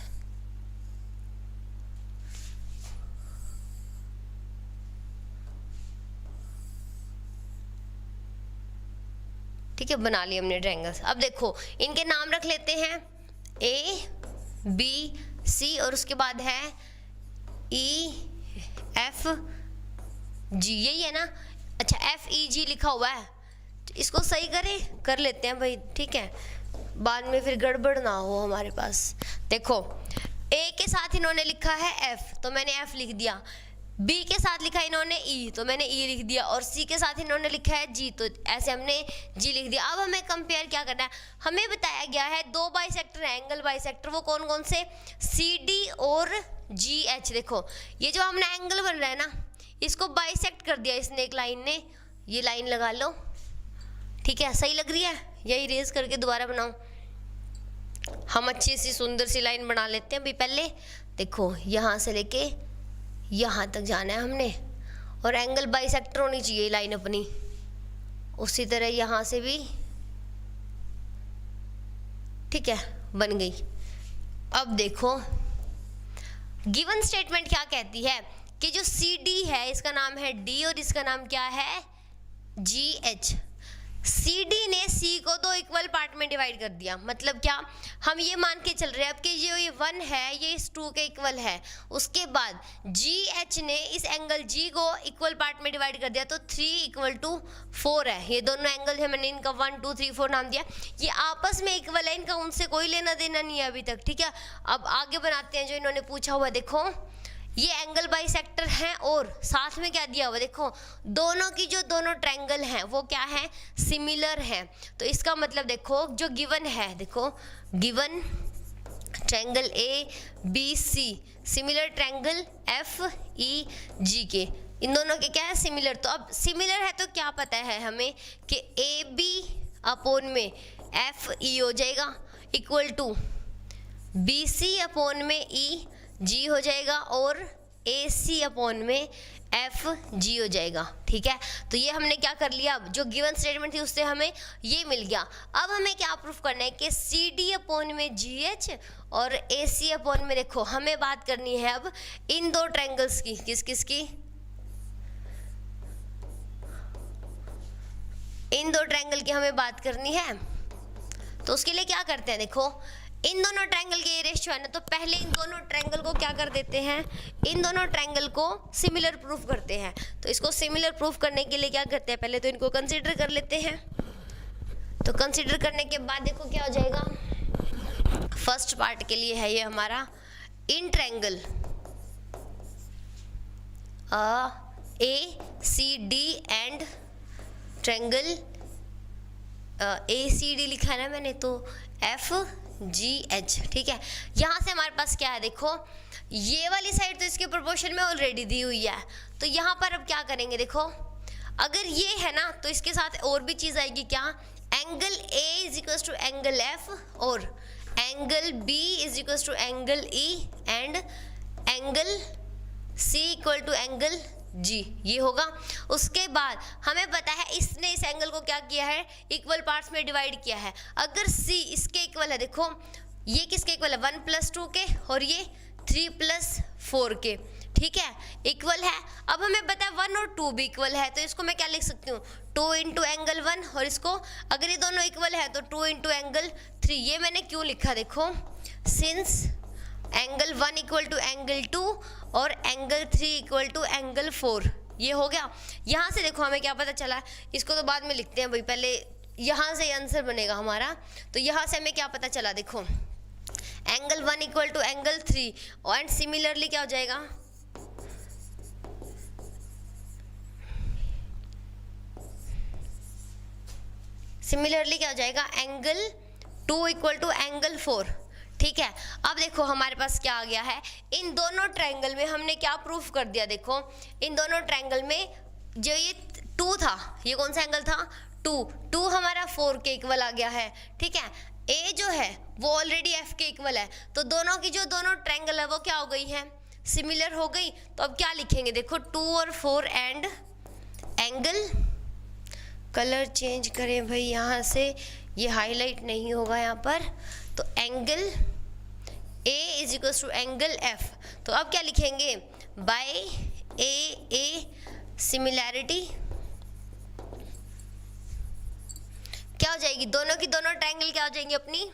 ठीक है, बना लिए हमने ट्रायंगल्स। अब देखो इनके नाम रख लेते हैं A B C और उसके बाद है E F G, यही है ना। अच्छा F E G लिखा हुआ है, इसको सही कर लेते हैं भाई, ठीक है, बाद में फिर गड़बड़ ना हो हमारे पास। देखो A के साथ इन्होंने लिखा है F, तो मैंने F लिख दिया, बी के साथ लिखा इन्होंने ई, तो मैंने ई लिख दिया, और सी के साथ इन्होंने लिखा है जी, तो ऐसे हमने जी लिख दिया। अब हमें कंपेयर क्या करना है, हमें बताया गया है दो बाइसेक्टर है, एंगल बाइसेक्टर, वो कौन कौन से, सी डी और जी एच। देखो ये जो हमने एंगल बन रहा है ना, इसको बाइसेक्ट कर दिया इसने एक लाइन ने, ये लाइन लगा लो, ठीक है, सही लग रही है, यही इरेज करके दोबारा बनाओ। हम अच्छी सी सुंदर सी लाइन बना लेते हैं अभी। पहले देखो यहाँ से लेके यहाँ तक जाना है हमने, और एंगल बाइसेक्टर होनी चाहिए लाइन अपनी। उसी तरह यहाँ से भी, ठीक है, बन गई। अब देखो गिवन स्टेटमेंट क्या कहती है कि जो सी डी है इसका नाम है डी और इसका नाम क्या है जी एच। सी डी ने सी को दो इक्वल पार्ट में डिवाइड कर दिया, मतलब क्या, हम ये मान के चल रहे हैं अब कि ये 1 है ये इस 2 के इक्वल है। उसके बाद जी एच ने इस एंगल जी को इक्वल पार्ट में डिवाइड कर दिया, तो 3 = 4 है। ये दोनों एंगल है, मैंने इनका 1 2 3 4 नाम दिया, ये आपस में इक्वल है, इनका उनसे कोई लेना देना नहीं है अभी तक, ठीक है। अब आगे बनाते हैं जो इन्होंने पूछा हुआ। देखो ये एंगल बाइसेक्टर हैं और साथ में क्या दिया हुआ, देखो दोनों की जो दोनों ट्रायंगल हैं वो क्या है, सिमिलर हैं। तो इसका मतलब देखो जो गिवन है, देखो given triangle A B C similar triangle F E G के, इन दोनों के क्या है, सिमिलर। तो अब सिमिलर है तो क्या पता है हमें कि ए बी अपॉन में एफ ई हो जाएगा equal to B C upon में ई जी हो जाएगा, और ए सी अपॉन में एफ जी हो जाएगा, ठीक है। तो ये हमने क्या कर लिया, अब जो गिवन स्टेटमेंट थी उससे हमें ये मिल गया। अब हमें क्या प्रूफ करना है कि सी डी अपॉन में जी एच और ए सी अपॉन में, देखो हमें बात करनी है अब इन दो ट्रायंगल्स की, किस किस की, इन दो ट्रायंगल की हमें बात करनी है। तो उसके लिए क्या करते हैं, देखो इन दोनों ट्रायंगल के ये रेशियो है ना, तो पहले इन दोनों ट्रायंगल को क्या कर देते हैं, इन दोनों ट्रायंगल को सिमिलर प्रूफ करते हैं। तो इसको सिमिलर प्रूफ करने के लिए क्या करते हैं, पहले तो इनको कंसीडर कर लेते हैं। तो कंसीडर करने के बाद देखो क्या हो जाएगा, फर्स्ट पार्ट के लिए है ये हमारा in triangle A C D and triangle A C D लिखा है ना मैंने, तो एफ जी एच, ठीक है। यहाँ से हमारे पास क्या है, देखो ये वाली साइड तो इसके प्रोपोर्शन में ऑलरेडी दी हुई है, तो यहाँ पर अब क्या करेंगे, देखो अगर ये है ना तो इसके साथ और भी चीज़ आएगी, क्या, एंगल ए = एंगल एफ और angle B = angle E and angle C = angle G, ये होगा। उसके बाद हमें पता है इसने इस एंगल को क्या किया है, इक्वल पार्ट्स में डिवाइड किया है। अगर सी इसके इक्वल है, देखो ये किसके इक्वल है, 1 + 2 के, और ये 3 + 4 के, ठीक है, इक्वल है। अब हमें पता है 1 और 2 भी इक्वल है, तो इसको मैं क्या लिख सकती हूँ, 2 × एंगल 1, और इसको अगर ये दोनों इक्वल है तो 2 × एंगल 3। ये मैंने क्यों लिखा, देखो सिंस एंगल 1 = एंगल 2 और एंगल 3 = एंगल 4, ये हो गया। यहाँ से देखो हमें क्या पता चला, इसको तो बाद में लिखते हैं भाई, पहले यहाँ से आंसर बनेगा हमारा। तो यहाँ से हमें क्या पता चला, देखो एंगल 1 = एंगल 3 एंड सिमिलरली क्या हो जाएगा, सिमिलरली क्या हो जाएगा, एंगल 2 = एंगल 4, ठीक है। अब देखो हमारे पास क्या आ गया है, इन दोनों ट्रायंगल में हमने क्या प्रूफ कर दिया, देखो इन दोनों ट्रायंगल में जो ये 2 था, ये कौन सा एंगल था, 2 हमारा 4 के इक्वल आ गया है, ठीक है। ए जो है वो ऑलरेडी एफ के इक्वल है, तो दोनों की जो दोनों ट्रायंगल है वो क्या हो गई है, सिमिलर हो गई। तो अब क्या लिखेंगे, देखो 2 और 4 एंड एंगल, कलर चेंज करें भाई, यहाँ से ये हाईलाइट नहीं होगा यहाँ पर, तो एंगल ए = एंगल एफ। तो अब क्या लिखेंगे, बाय ए सिमिलैरिटी क्या हो जाएगी, दोनों की दोनों ट्रायंगल क्या हो जाएंगे अपनी,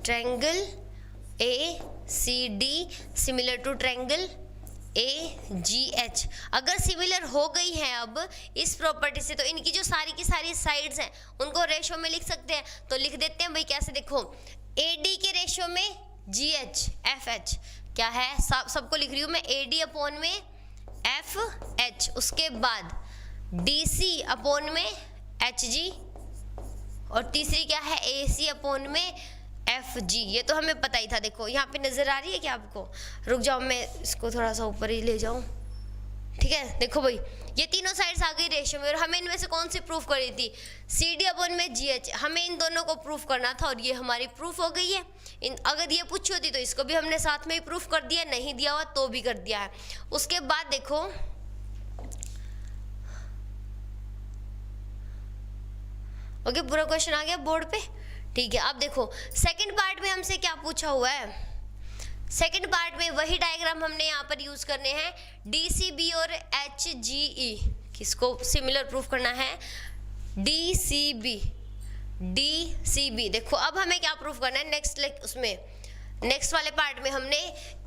triangle A C D similar to triangle AGH अगर सिमिलर हो गई है अब इस प्रॉपर्टी से, तो इनकी जो सारी की सारी साइड्स हैं उनको रेशो में लिख सकते हैं। तो लिख देते हैं भाई, कैसे, देखो AD के रेशो में GH FH क्या है, सबको लिख रही हूँ मैं, AD अपॉन में FH, उसके बाद DC अपॉन में HG, और तीसरी क्या है AC अपॉन में FG। ये तो हमें पता ही था। देखो यहाँ पे नजर आ रही है क्या आपको? रुक जाओ, मैं इसको थोड़ा सा ऊपर ही ले जाऊं, ठीक है। देखो भाई, ये तीनों साइड्स आ गई रेशियो में, और हमें इनमें से कौन सी प्रूफ करी थी? CD अपॉन में GH, हमें इन दोनों को प्रूफ करना था, और ये हमारी प्रूफ हो गई है। अगर ये पूछी होती तो इसको भी हमने साथ में ही प्रूफ कर दिया, नहीं दिया हुआ तो भी कर दिया है। उसके बाद देखो ओके, पूरा क्वेश्चन आ गया बोर्ड पे, ठीक है। अब देखो सेकंड पार्ट में हमसे क्या पूछा हुआ है। सेकंड पार्ट में वही डायग्राम हमने यहाँ पर यूज करने हैं, DCB और HGE, किसको सिमिलर प्रूफ करना है? DCB। देखो अब हमें क्या प्रूफ करना है नेक्स्ट वाले पार्ट में हमने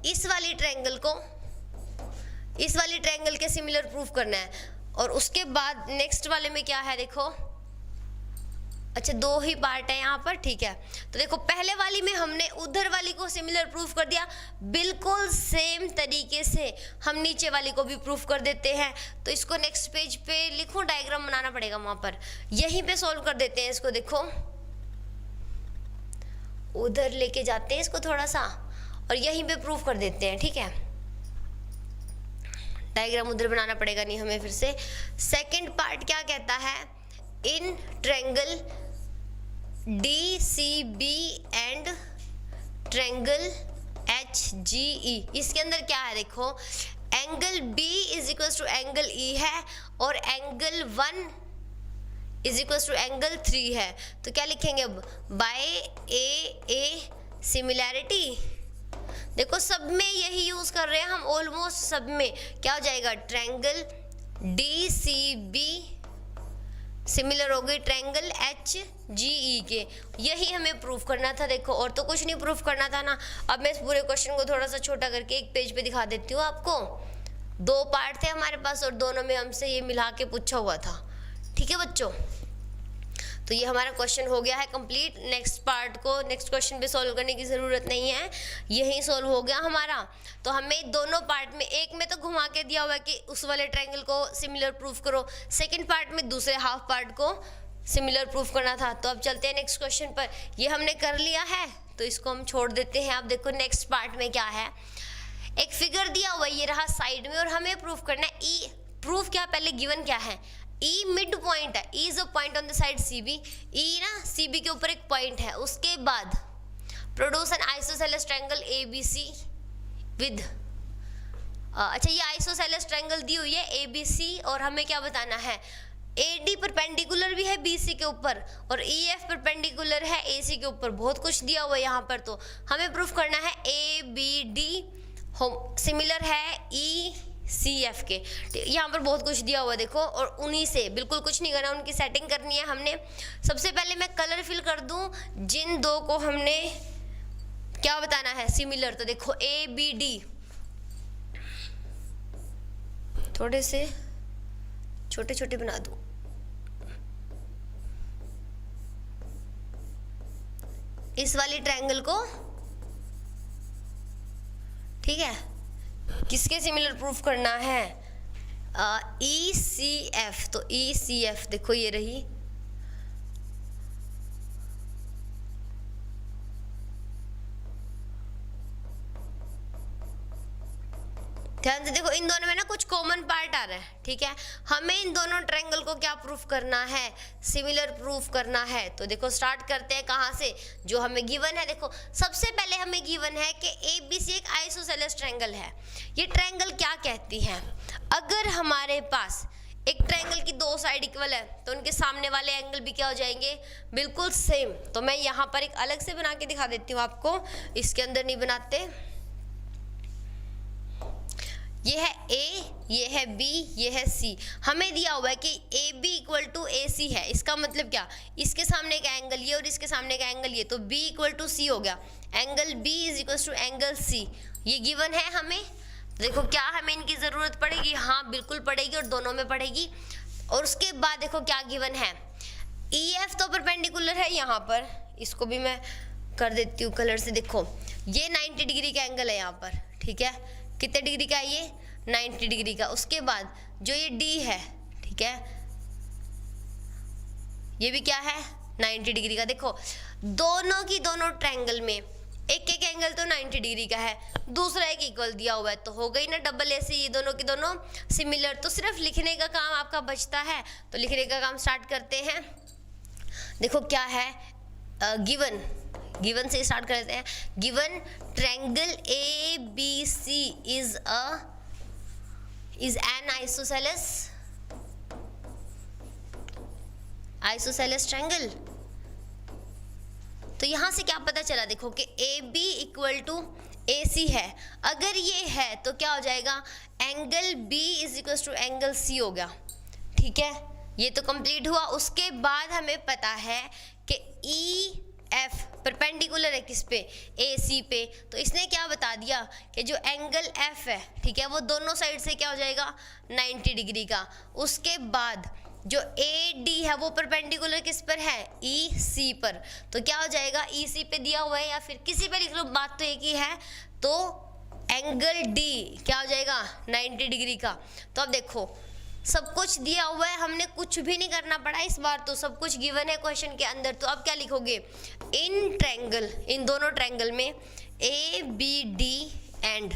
इस वाली ट्रायंगल के सिमिलर प्रूफ करना है, और उसके बाद नेक्स्ट वाले में क्या है, देखो अच्छा दो ही पार्ट है यहाँ पर, ठीक है। तो देखो पहले वाली में हमने उधर वाली को सिमिलर प्रूफ कर दिया, बिल्कुल सेम तरीके से हम नीचे वाली को भी प्रूफ कर देते हैं। तो इसको नेक्स्ट पेज पे लिखूं, डायग्राम बनाना पड़ेगा वहाँ पर, यहीं पे सॉल्व कर देते हैं इसको। देखो उधर लेके जाते हैं इसको थोड़ा सा, और यहीं पे प्रूफ कर देते हैं, ठीक है। डायग्राम उधर बनाना पड़ेगा नहीं हमें फिर से। सेकेंड पार्ट क्या कहता है, in triangle DCB and triangle HGE, इसके अंदर क्या है, देखो angle B is equal to angle E है, और angle 1 is equal to angle 3 है। तो क्या लिखेंगे अब, बाय A सिमिलैरिटी। देखो सब में यही यूज कर रहे हैं हम, ऑलमोस्ट सब में क्या हो जाएगा, ट्रायंगल DCB सिमिलर हो गई ट्रायंगल HGE के, यही हमें प्रूफ करना था। देखो और तो कुछ नहीं प्रूफ करना था ना। अब मैं इस पूरे क्वेश्चन को थोड़ा सा छोटा करके एक पेज पे दिखा देती हूँ आपको। दो पार्ट थे हमारे पास, और दोनों में हमसे ये मिला के पूछा हुआ था, ठीक है बच्चों। तो ये हमारा क्वेश्चन हो गया है कंप्लीट। नेक्स्ट पार्ट को नेक्स्ट क्वेश्चन पे सॉल्व करने की ज़रूरत नहीं है, यही सॉल्व हो गया हमारा। तो हमें दोनों पार्ट में, एक में तो घुमा के दिया हुआ है कि उस वाले ट्रायंगल को सिमिलर प्रूफ करो, सेकंड पार्ट में दूसरे हाफ पार्ट को सिमिलर प्रूफ करना था। तो अब चलते हैं नेक्स्ट क्वेश्चन पर। ये हमने कर लिया है तो इसको हम छोड़ देते हैं। अब देखो नेक्स्ट पार्ट में क्या है, एक फिगर दिया हुआ है, ये रहा साइड में, और हमें प्रूफ करना है ई। प्रूफ क्या, पहले गिवन क्या है, ई मिड पॉइंट है, E is a point on the side CB, ई ना CB के ऊपर एक पॉइंट है। उसके बाद produce an isosceles triangle ABC with अच्छा ये आइसोसेलेस ट्रायंगल दी हुई है ABC, और हमें क्या बताना है, AD परपेंडिकुलर भी है BC के ऊपर, और EF परपेंडिकुलर है AC के ऊपर। बहुत कुछ दिया हुआ है यहाँ पर, तो हमें प्रूफ करना है ABD सिमिलर है ECF के। यहाँ पर बहुत कुछ दिया हुआ देखो, और उन्हीं से बिल्कुल कुछ नहीं करना, उनकी सेटिंग करनी है हमने। सबसे पहले मैं कलर फिल कर दूं, जिन दो को हमने क्या बताना है सिमिलर। तो देखो ABD थोड़े से छोटे छोटे बना दूं, इस वाली ट्रायंगल को, ठीक है। किसके सिमिलर प्रूफ करना है, ECF। तो ECF देखो ये रही, ध्यान से देखो इन दोनों में ना कुछ कॉमन पार्ट आ रहा है, ठीक है। हमें इन दोनों ट्रायंगल को क्या प्रूफ करना है, सिमिलर प्रूफ करना है। तो देखो स्टार्ट करते हैं कहाँ से, जो हमें गिवन है। देखो सबसे पहले हमें गिवन है कि ABC एक आइसोसेलेस ट्रायंगल है। ये ट्रायंगल क्या कहती है, अगर हमारे पास एक ट्रायंगल की दो साइड इक्वल है तो उनके सामने वाले एंगल भी क्या हो जाएंगे, बिल्कुल सेम। तो मैं यहाँ पर एक अलग से बना के दिखा देती हूँ आपको, इसके अंदर नहीं बनाते। ये है A, ये है B, ये है C। हमें दिया हुआ है कि AB इक्वल टू AC है। इसका मतलब क्या, इसके सामने का एंगल ये और इसके सामने का एंगल ये, तो B इक्वल टू C हो गया। Angle B is equal to angle C, ये गिवन है हमें। देखो क्या हमें इनकी ज़रूरत पड़ेगी, हाँ बिल्कुल पड़ेगी और दोनों में पड़ेगी। और उसके बाद देखो क्या गिवन है, EF तो परपेंडिकुलर है यहाँ पर, इसको भी मैं कर देती हूँ कलर से। देखो ये 90 डिग्री का एंगल है यहाँ पर, ठीक है, कितने डिग्री का है ये, 90 डिग्री का। उसके बाद जो ये D है, ठीक है, ये भी क्या है, 90 डिग्री का। देखो दोनों की दोनों ट्रायंगल में एक एक एंगल तो 90 डिग्री का है, दूसरा एक इक्वल दिया हुआ है, तो हो गई ना डबल ऐसे, ये दोनों की दोनों सिमिलर। तो सिर्फ लिखने का काम आपका बचता है, तो लिखने का काम स्टार्ट करते हैं। देखो क्या है, गिवन से स्टार्ट करते हैं। Given triangle ABC is an isosceles triangle। तो यहाँ से क्या पता चला, देखो कि AB इक्वल टू AC है। अगर ये है तो क्या हो जाएगा, angle B is equal to angle C हो गया, ठीक है, ये तो कंप्लीट हुआ। उसके बाद हमें पता है कि EF परपेंडिकुलर है किस पे, AC पे। तो इसने क्या बता दिया कि जो एंगल F है, ठीक है, वो दोनों साइड से क्या हो जाएगा, 90 डिग्री का। उसके बाद जो AD है वो परपेंडिकुलर किस पर है, EC पर। तो क्या हो जाएगा, EC पे दिया हुआ है या फिर किसी पे लिख लो, बात तो एक ही है। तो एंगल D क्या हो जाएगा, 90 डिग्री का। तो अब देखो सब कुछ दिया हुआ है, हमने कुछ भी नहीं करना पड़ा इस बार, तो सब कुछ गिवन है क्वेश्चन के अंदर। तो अब क्या लिखोगे, इन ट्रायंगल, इन दोनों ट्रायंगल में ABD एंड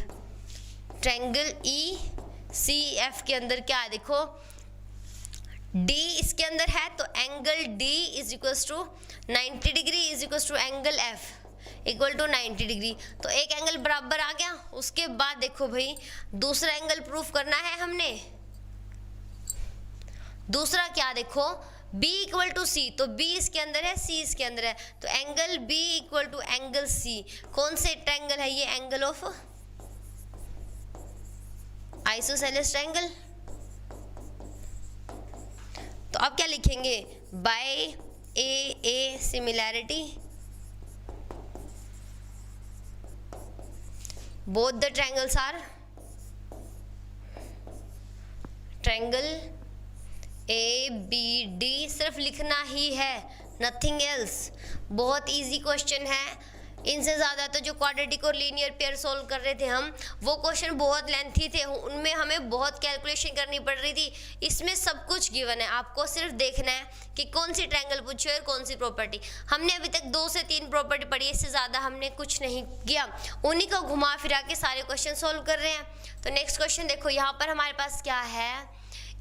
ट्रायंगल ECF के अंदर क्या है, देखो D इसके अंदर है, तो angle D is equal to 90 degree is equal to angle F equal to 90 degree. तो एक एंगल बराबर आ गया। उसके बाद देखो भाई दूसरा एंगल प्रूफ करना है हमने। दूसरा क्या, देखो B इक्वल टू C, तो B इसके अंदर है, C इसके अंदर है, तो angle B equal to angle C। कौन से ट्रायंगल है ये, एंगल ऑफ आइसोसेलेस ट्रायंगल। तो अब क्या लिखेंगे, by A similarity both the triangles are triangle ABD। सिर्फ लिखना ही है, नथिंग एल्स। बहुत इजी क्वेश्चन है, इनसे ज़्यादा तो जो क्वाड्रेटिक और लीनियर पेयर सोल्व कर रहे थे हम, वो क्वेश्चन बहुत लेंथी थे, उनमें हमें बहुत कैलकुलेशन करनी पड़ रही थी। इसमें सब कुछ गिवन है, आपको सिर्फ देखना है कि कौन सी ट्रायंगल पूछी और कौन सी प्रॉपर्टी। हमने अभी तक 2 से 3 प्रॉपर्टी पढ़ी, इससे ज़्यादा हमने कुछ नहीं किया, उन्हीं को घुमा फिरा के सारे क्वेश्चन सोल्व कर रहे हैं। तो नेक्स्ट क्वेश्चन देखो, यहाँ पर हमारे पास क्या है,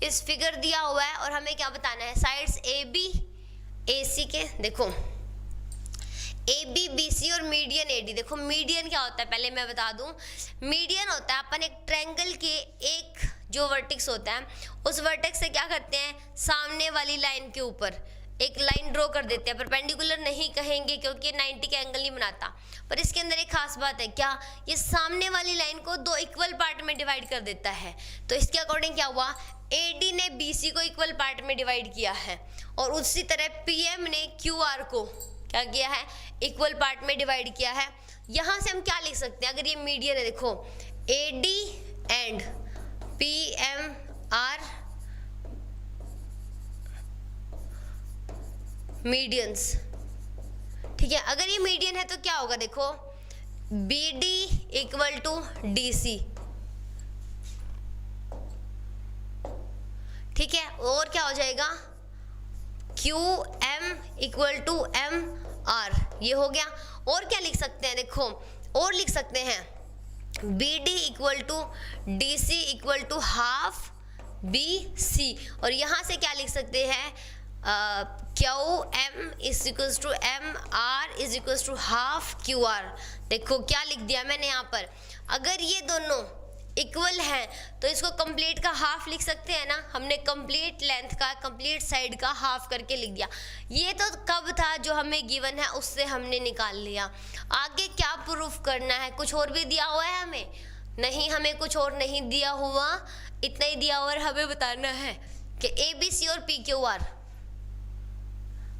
इस फिगर दिया हुआ है और हमें क्या बताना है, साइड्स AB AC के। देखो AB BC और मीडियन AD। देखो मीडियन क्या होता है पहले मैं बता दूं, मीडियन होता है अपन एक ट्रायंगल के एक जो वर्टेक्स होता है, उस वर्टेक्स से क्या करते हैं, सामने वाली लाइन के ऊपर एक लाइन ड्रॉ कर देते हैं। परपेंडिकुलर नहीं कहेंगे क्योंकि 90 का एंगल नहीं बनाता, पर इसके अंदर एक खास बात है, क्या, ये सामने वाली लाइन को 2 इक्वल पार्ट में डिवाइड कर देता है। तो इसके अकॉर्डिंग क्या हुआ, AD ने BC को इक्वल पार्ट में डिवाइड किया है, और उसी तरह PM ने QR को क्या किया है, इक्वल पार्ट में डिवाइड किया है। यहाँ से हम क्या लिख सकते हैं, अगर ये मीडियन है, देखो AD and PM are medians, ठीक है। अगर ये मीडियन है तो क्या होगा, देखो BD इक्वल टू DC, ठीक है। और क्या हो जाएगा, QM इक्वल टू MR, ये हो गया। और क्या लिख सकते हैं, देखो और लिख सकते हैं BD equal to DC equal to half BC, और यहाँ से क्या लिख सकते हैं, QM is equal to MR is equal to half QR। देखो क्या लिख दिया मैंने यहाँ पर, अगर ये दोनों इक्वल है तो इसको कंप्लीट का हाफ लिख सकते हैं ना, हमने कंप्लीट लेंथ का, कंप्लीट साइड का हाफ करके लिख दिया। ये तो कब था जो हमें गिवन है उससे हमने निकाल लिया। आगे क्या प्रूफ करना है, कुछ और भी दिया हुआ है हमें, नहीं हमें कुछ और नहीं दिया हुआ, इतना ही दिया हुआ है। हमें बताना है कि ABC और PQR।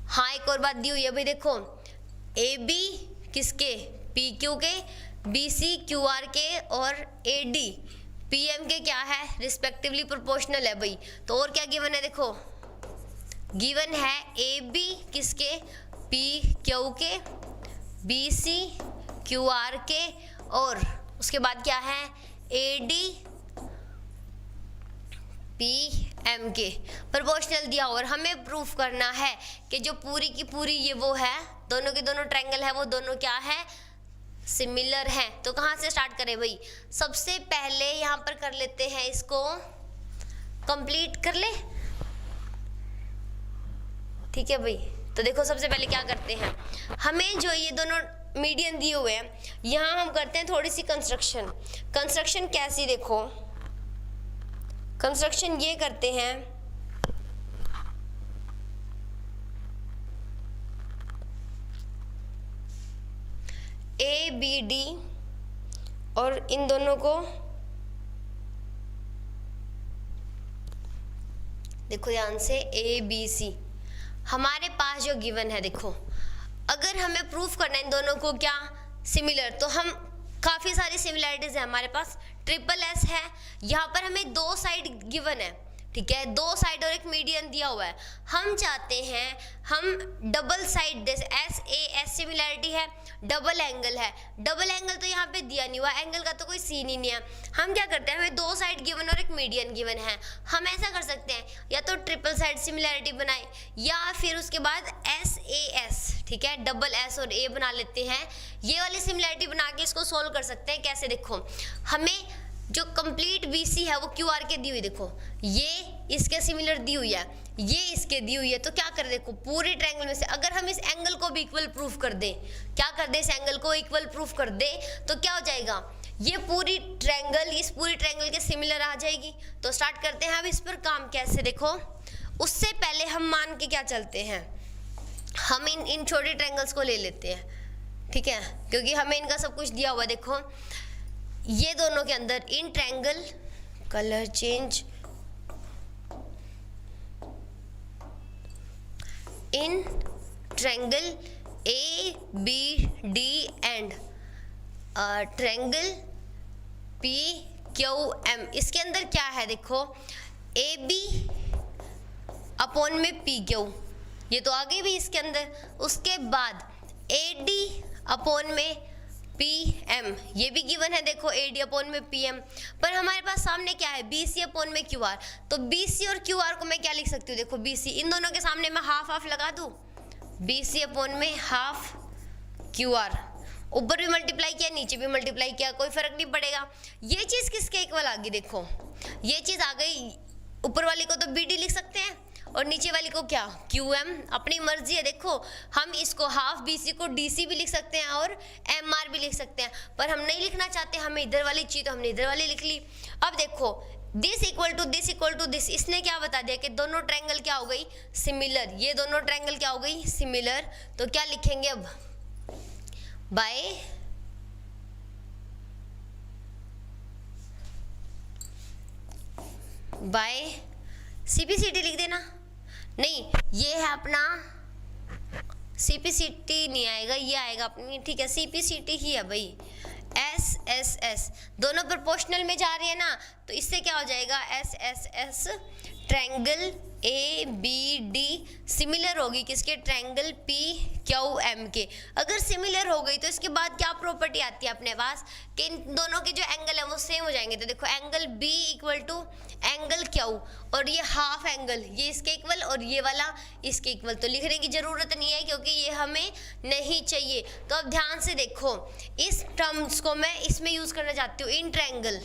हाँ एक और बात दी हुई है भाई, देखो AB किसके, PQ के, BC QR के और AD PM के क्या है, रिस्पेक्टिवली प्रोपोर्शनल है भाई। तो और क्या गिवन है, देखो गिवन है AB किसके, PQ के, BC QR के, और उसके बाद क्या है AD PM के प्रोपोर्शनल दिया। और हमें प्रूफ करना है कि जो पूरी की पूरी ये वो है, दोनों के दोनों ट्रायंगल है, वो दोनों क्या है, सिमिलर हैं। तो कहाँ से स्टार्ट करें भाई, सबसे पहले यहाँ पर कर लेते हैं, इसको कंप्लीट कर ले, ठीक है भाई। तो देखो सबसे पहले क्या करते हैं, हमें जो ये दोनों मीडियन दिए हुए हैं, यहाँ हम करते हैं थोड़ी सी कंस्ट्रक्शन। कंस्ट्रक्शन कैसी, देखो कंस्ट्रक्शन ये करते हैं, ABD और इन दोनों को देखो ध्यान से, ABC हमारे पास जो गिवन है, देखो अगर हमें प्रूफ करना है इन दोनों को क्या सिमिलर, तो हम काफ़ी सारी सिमिलैरिटीज है हमारे पास। SSS है, यहाँ पर हमें दो साइड गिवन है, ठीक है, दो साइड और एक मीडियन दिया हुआ है। हम चाहते हैं हम डबल साइड, जैसे SAS सिमिलैरिटी है, डबल एंगल है, डबल एंगल तो यहाँ पे दिया नहीं हुआ, एंगल का तो कोई सीन ही नहीं है। हम क्या करते हैं, हमें दो साइड गिवन और एक मीडियन गिवन है, हम ऐसा कर सकते हैं या तो ट्रिपल साइड सिमिलैरिटी बनाए, या फिर उसके बाद SAS, ठीक है, डबल S और A बना लेते हैं। ये वाली सिमिलैरिटी बना के इसको सोल्व कर सकते हैं। कैसे, देखो हमें जो कंप्लीट BC है वो QR के दी हुई, देखो ये इसके सिमिलर दी हुई है, ये इसके दी हुई है। तो क्या कर, देखो पूरे ट्रायंगल में से अगर हम इस एंगल को भी इक्वल प्रूफ कर दें, क्या कर दे, इस एंगल को इक्वल प्रूफ कर दे, तो क्या हो जाएगा, ये पूरी ट्रायंगल इस पूरी ट्रायंगल के सिमिलर आ जाएगी। तो स्टार्ट करते हैं अब इस पर काम। कैसे, देखो उससे पहले हम मान के क्या चलते हैं, हम इन छोटे ट्रायंगल्स को ले लेते हैं, ठीक है, क्योंकि हमें इनका सब कुछ दिया हुआ। देखो ये दोनों के अंदर in triangle, colour change, in triangle ABD and triangle PQM, इसके अंदर क्या है, देखो AB अपॉन में PQ, ये तो आगे भी इसके अंदर। उसके बाद AD अपॉन में PM, ये भी गिवन है, देखो AD अपॉन में PM। पर हमारे पास सामने क्या है, BC अपॉन में QR। तो BC और QR को मैं क्या लिख सकती हूँ, देखो BC, इन दोनों के सामने मैं हाफ हाफ लगा दूँ, BC अपॉन में हाफ QR। ऊपर भी मल्टीप्लाई किया, नीचे भी मल्टीप्लाई किया, कोई फर्क नहीं पड़ेगा। ये चीज़ किसके इक्वल आ गई, देखो ये चीज़ आ गई, ऊपर वाली को तो BD लिख सकते हैं और नीचे वाली को क्या, QM। अपनी मर्जी है, देखो हम इसको हाफ BC को DC भी लिख सकते हैं और MR भी लिख सकते हैं, पर हम नहीं लिखना चाहते, हमें इधर वाली चाहिए, तो हमने इधर वाली लिख ली। अब देखो this equal to this equal to this, इसने क्या बता दिया कि दोनों ट्रायंगल क्या हो गई, सिमिलर। ये दोनों ट्रायंगल क्या हो गई, सिमिलर। तो क्या लिखेंगे अब, बाय CPCT लिख देना। नहीं, ये है अपना CPCT नहीं आएगा, ये आएगा अपनी, ठीक है, CPCT ही है भाई। SSS दोनों प्रोपोर्शनल में जा रही है ना, तो इससे क्या हो जाएगा, SSS ट्रायंगल ABD सिमिलर होगी किसके, ट्रायंगल PQM के। अगर सिमिलर हो गई तो इसके बाद क्या प्रॉपर्टी आती है अपने पास कि इन दोनों के जो एंगल है वो सेम हो जाएंगे। तो देखो angle B equal to angle Q, और ये हाफ एंगल ये इसके इक्वल और ये वाला इसके इक्वल। तो लिखने की ज़रूरत नहीं है क्योंकि ये हमें नहीं चाहिए। तो अब ध्यान से देखो, इस टर्म्स को मैं इसमें यूज़ करना चाहती हूँ, in triangle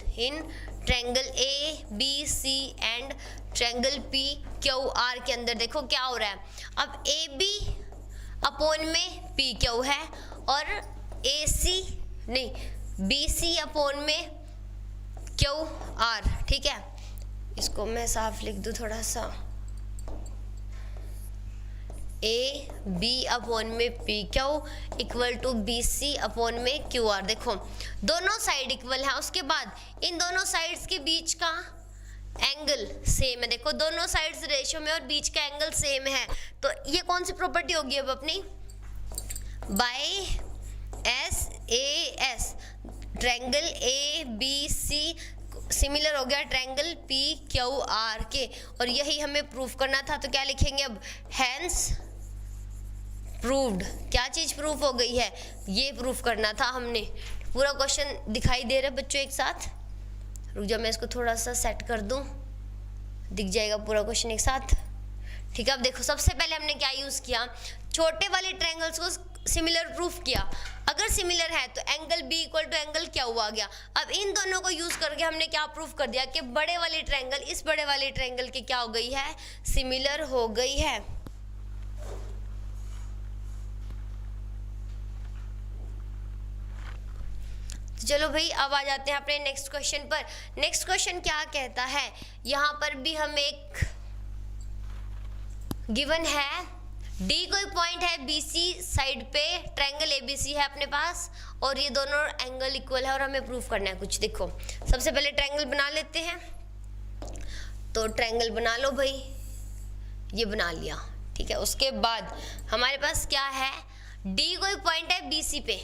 ABC and triangle PQR के अंदर। देखो क्या हो रहा है, अब AB अपॉन में PQ है और BC अपॉन में QR, ठीक है। इसको मैं साफ लिख दूँ थोड़ा सा, AB अपॉन में PQ equal to BC upon में QR। देखो दोनों साइड इक्वल है, उसके बाद इन दोनों साइड्स के बीच का एंगल सेम है। देखो दोनों साइड्स रेशियो में और बीच का एंगल सेम है, तो ये कौन सी प्रॉपर्टी होगी अब अपनी, by SAS triangle ABC similar हो गया ट्रायंगल पी क्यू आर के, और यही हमें प्रूफ करना था। तो क्या लिखेंगे अब, हैंस प्रूव्ड। क्या चीज़ प्रूफ हो गई है, ये प्रूफ करना था हमने। पूरा क्वेश्चन दिखाई दे रहा है बच्चों एक साथ? रुक जाओ मैं इसको थोड़ा सा सेट कर दूं, दिख जाएगा पूरा क्वेश्चन एक साथ। ठीक है, अब देखो सबसे पहले हमने क्या यूज़ किया, छोटे वाले ट्रायंगल्स को सिमिलर प्रूफ किया। अगर सिमिलर है तो angle B equal to angle क्या हुआ गया। अब इन दोनों को यूज करके हमने क्या प्रूफ कर दिया कि बड़े वाले ट्रायंगल इस बड़े वाले ट्रायंगल के क्या हो गई है, सिमिलर हो गई है। तो चलो भाई अब आ जाते हैं अपने नेक्स्ट क्वेश्चन पर। नेक्स्ट क्वेश्चन क्या कहता है, यहाँ पर भी हम एक गिवन है, डी कोई पॉइंट है बीसी साइड पे, ट्रायंगल एबीसी है अपने पास, और ये दोनों एंगल इक्वल है और हमें प्रूफ करना है कुछ। देखो सबसे पहले ट्रायंगल बना लेते हैं, तो ट्रायंगल बना लो भाई, ये बना लिया। ठीक है, उसके बाद हमारे पास क्या है, डी कोई पॉइंट है बीसी पे,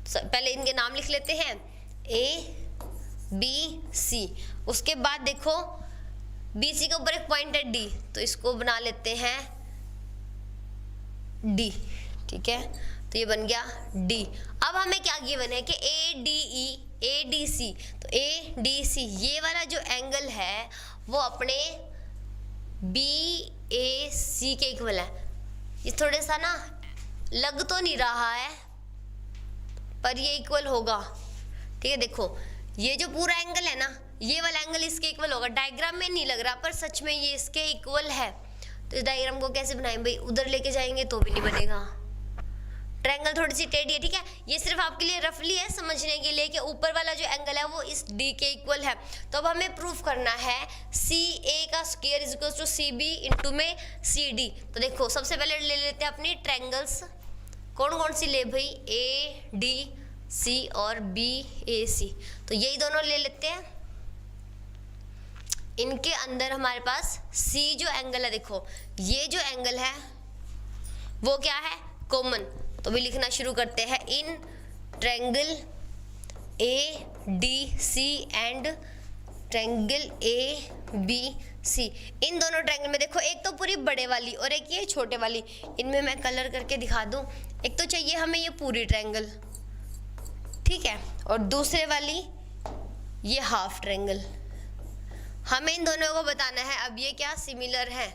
पहले इनके नाम लिख लेते हैं, ए बी सी। उसके बाद देखो बीसी के ऊपर एक पॉइंट है डी, तो इसको बना लेते हैं डी। ठीक है, तो ये बन गया डी। अब हमें क्या गिवन है कि A D E A D सी, तो ए डी सी ये वाला जो एंगल है वो अपने बी ए सी के इक्वल है। ये थोड़ा सा ना लग तो नहीं रहा है पर ये इक्वल होगा। ठीक है, देखो ये जो पूरा एंगल है ना, ये वाला एंगल इसके इक्वल होगा। डायग्राम में नहीं लग रहा पर सच में ये इसके इक्वल है। तो इस डायग्राम को कैसे बनाएं भाई, उधर लेके जाएंगे तो भी नहीं बनेगा। ट्रायंगल थोड़ी सी टेढ़ी है। ठीक है, ये सिर्फ आपके लिए रफली है समझने के लिए कि ऊपर वाला जो एंगल है वो इस डी के इक्वल है। तो अब हमें प्रूफ करना है सी ए का square is equal to C B into में सी डी। तो देखो सबसे पहले ले लेते हैं अपनी ट्रायंगल्स, कौन कौन सी ले भाई, ए डी सी और बी ए सी। तो यही दोनों ले लेते हैं। इनके अंदर हमारे पास C जो एंगल है, देखो ये जो एंगल है वो क्या है, कॉमन। तो भी लिखना शुरू करते हैं, in triangle A D C and triangle A B C. इन दोनों ट्रायंगल में देखो एक तो पूरी बड़े वाली और एक ये छोटे वाली, इनमें मैं कलर करके दिखा दूं। एक तो चाहिए हमें ये पूरी ट्रायंगल, ठीक है, और दूसरे वाली ये हाफ ट्रायंगल। हमें इन दोनों को बताना है अब ये क्या सिमिलर है।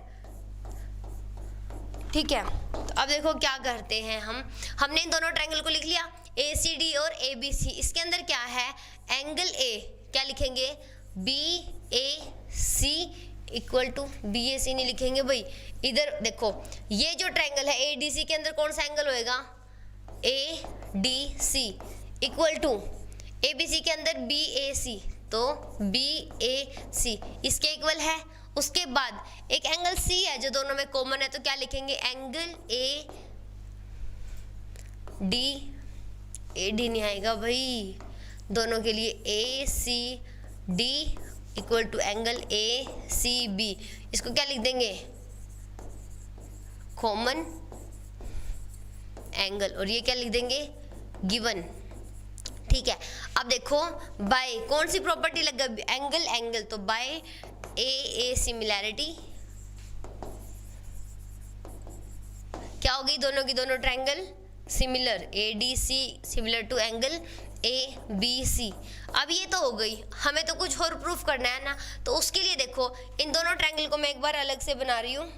ठीक है, तो अब देखो क्या करते हैं हमने इन दोनों ट्रायंगल को लिख लिया, ए सी डी और ए बी सी। इसके अंदर क्या है, एंगल ए क्या लिखेंगे, B A C equal to B A C नहीं लिखेंगे भाई। इधर देखो ये जो ट्रायंगल है ए डी सी के अंदर कौन सा एंगल होएगा, A D C equal to A B C के अंदर बी ए सी, तो बी ए सी इसके इक्वल है। उसके बाद एक एंगल सी है जो दोनों में कॉमन है, तो क्या लिखेंगे, एंगल ए डी नहीं आएगा भाई दोनों के लिए, A C D equal to angle A C B. इसको क्या लिख देंगे, कॉमन एंगल, और ये क्या लिख देंगे, गिवन। ठीक है, अब देखो बाय कौन सी प्रॉपर्टी लग गई, एंगल, तो बाय ए सिमिलैरिटी क्या हो गई, दोनों की दोनों triangle similar, A D C similar to angle A B C. अब ये तो हो गई, हमें तो कुछ और प्रूफ करना है ना, तो उसके लिए देखो इन दोनों ट्रायंगल को मैं एक बार अलग से बना रही हूँ।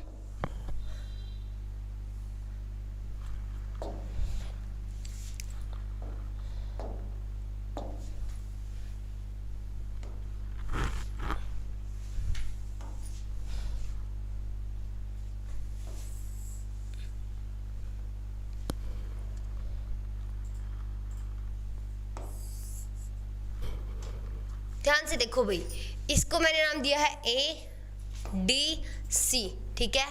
ध्यान से देखो भाई, इसको मैंने नाम दिया है ए डी सी। ठीक है,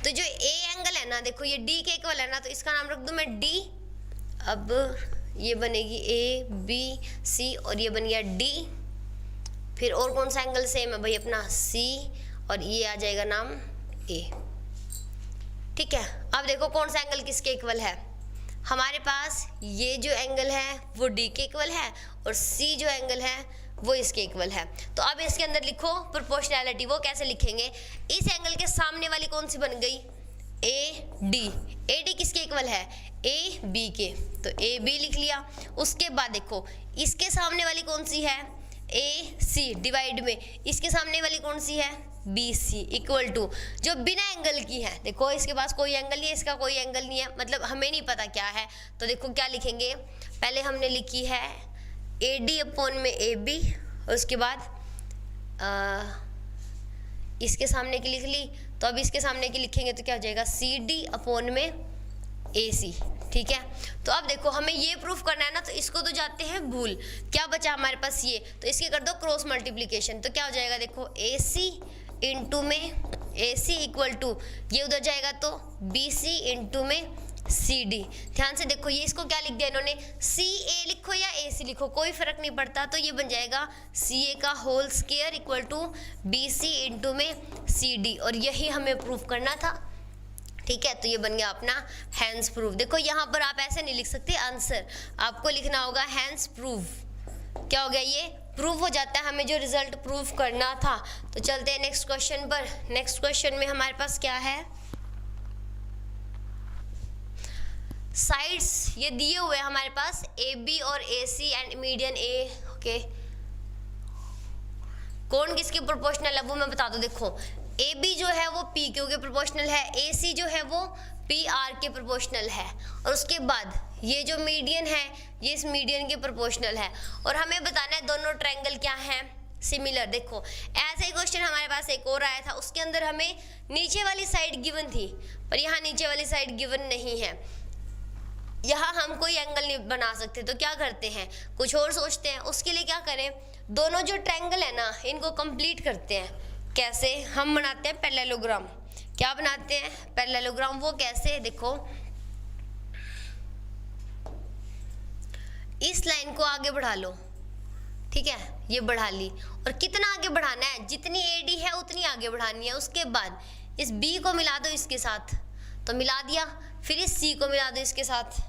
तो जो ए एंगल है ना, देखो ये डी के इक्वल है ना, तो इसका नाम रख दूं मैं डी। अब ये बनेगी ए बी सी और ये बन गया डी। फिर और कौन सा एंगल सेम है भाई अपना, सी, और ये आ जाएगा नाम ए। ठीक है, अब देखो कौन सा एंगल किसके इक्वल है, हमारे पास ये जो एंगल है वो डी के इक्वल है, और सी जो एंगल है वो इसके इक्वल है। तो अब इसके अंदर लिखो प्रोपोर्शनैलिटी। वो कैसे लिखेंगे, इस एंगल के सामने वाली कौन सी बन गई, ए डी किसके इक्वल है, ए बी के, तो ए बी लिख लिया। उसके बाद देखो इसके सामने वाली कौन सी है, ए सी, डिवाइड में इसके सामने वाली कौन सी है, बी सी, इक्वल टू जो बिना एंगल की है। देखो इसके पास कोई एंगल नहीं है, इसका कोई एंगल नहीं है, मतलब हमें नहीं पता क्या है। तो देखो क्या लिखेंगे, पहले हमने लिखी है ए डी अपॉन में ए बी, और उसके बाद इसके सामने की लिख ली। तो अब इसके सामने की लिखेंगे तो क्या हो जाएगा, सी डी अपॉन में ए सी। ठीक है, तो अब देखो हमें ये प्रूफ करना है ना, तो इसको तो जाते हैं भूल, क्या बचा हमारे पास ये, तो इसके कर दो क्रॉस मल्टीप्लिकेशन। तो क्या हो जाएगा, देखो ए सी इंटू में ए सी इक्वल टू ये उधर जाएगा तो बी सी इंटू में सी डी। ध्यान से देखो ये इसको क्या लिख दिया इन्होंने, सी ए लिखो या ए सी लिखो कोई फर्क नहीं पड़ता। तो ये बन जाएगा सी ए का whole square equal to B C into में सी डी, और यही हमें प्रूफ करना था। ठीक है, तो ये बन गया अपना हैंस प्रूफ। देखो यहाँ पर आप ऐसे नहीं लिख सकते आंसर, आपको लिखना होगा हैंस प्रूफ। क्या हो गया, ये प्रूफ हो जाता है हमें जो रिजल्ट प्रूफ करना था। तो चलते हैं नेक्स्ट क्वेश्चन पर। नेक्स्ट क्वेश्चन में हमारे पास क्या है, साइड्स ये दिए हुए हैं हमारे पास ए बी और ए सी एंड मीडियन ए। ओके, कौन किसकी प्रोपोर्शनल है वो मैं बता दूं। देखो ए बी जो है वो पी क्यू के प्रोपोर्शनल है, ए सी जो है वो पी आर के प्रोपोर्शनल है, और उसके बाद ये जो मीडियन है ये इस मीडियन के प्रोपोर्शनल है। और हमें बताना है दोनों ट्रायंगल क्या हैं, सिमिलर। देखो ऐसा ही क्वेश्चन हमारे पास एक और आया था, उसके अंदर हमें नीचे वाली साइड गिवन थी, पर यहाँ नीचे वाली साइड गिवन नहीं है, यहाँ हम कोई एंगल नहीं बना सकते। तो क्या करते हैं, कुछ और सोचते हैं। उसके लिए क्या करें, दोनों जो ट्रायंगल है ना इनको कंप्लीट करते हैं। कैसे, हम बनाते हैं पैरेललोग्राम। क्या बनाते हैं, पैरेललोग्राम। वो कैसे, देखो इस लाइन को आगे बढ़ा लो, ठीक है, ये बढ़ा ली, और कितना आगे बढ़ाना है, जितनी एडी है उतनी आगे बढ़ानी है। उसके बाद इस बी को मिला दो इसके साथ, तो मिला दिया, फिर इस सी को मिला दो इसके साथ,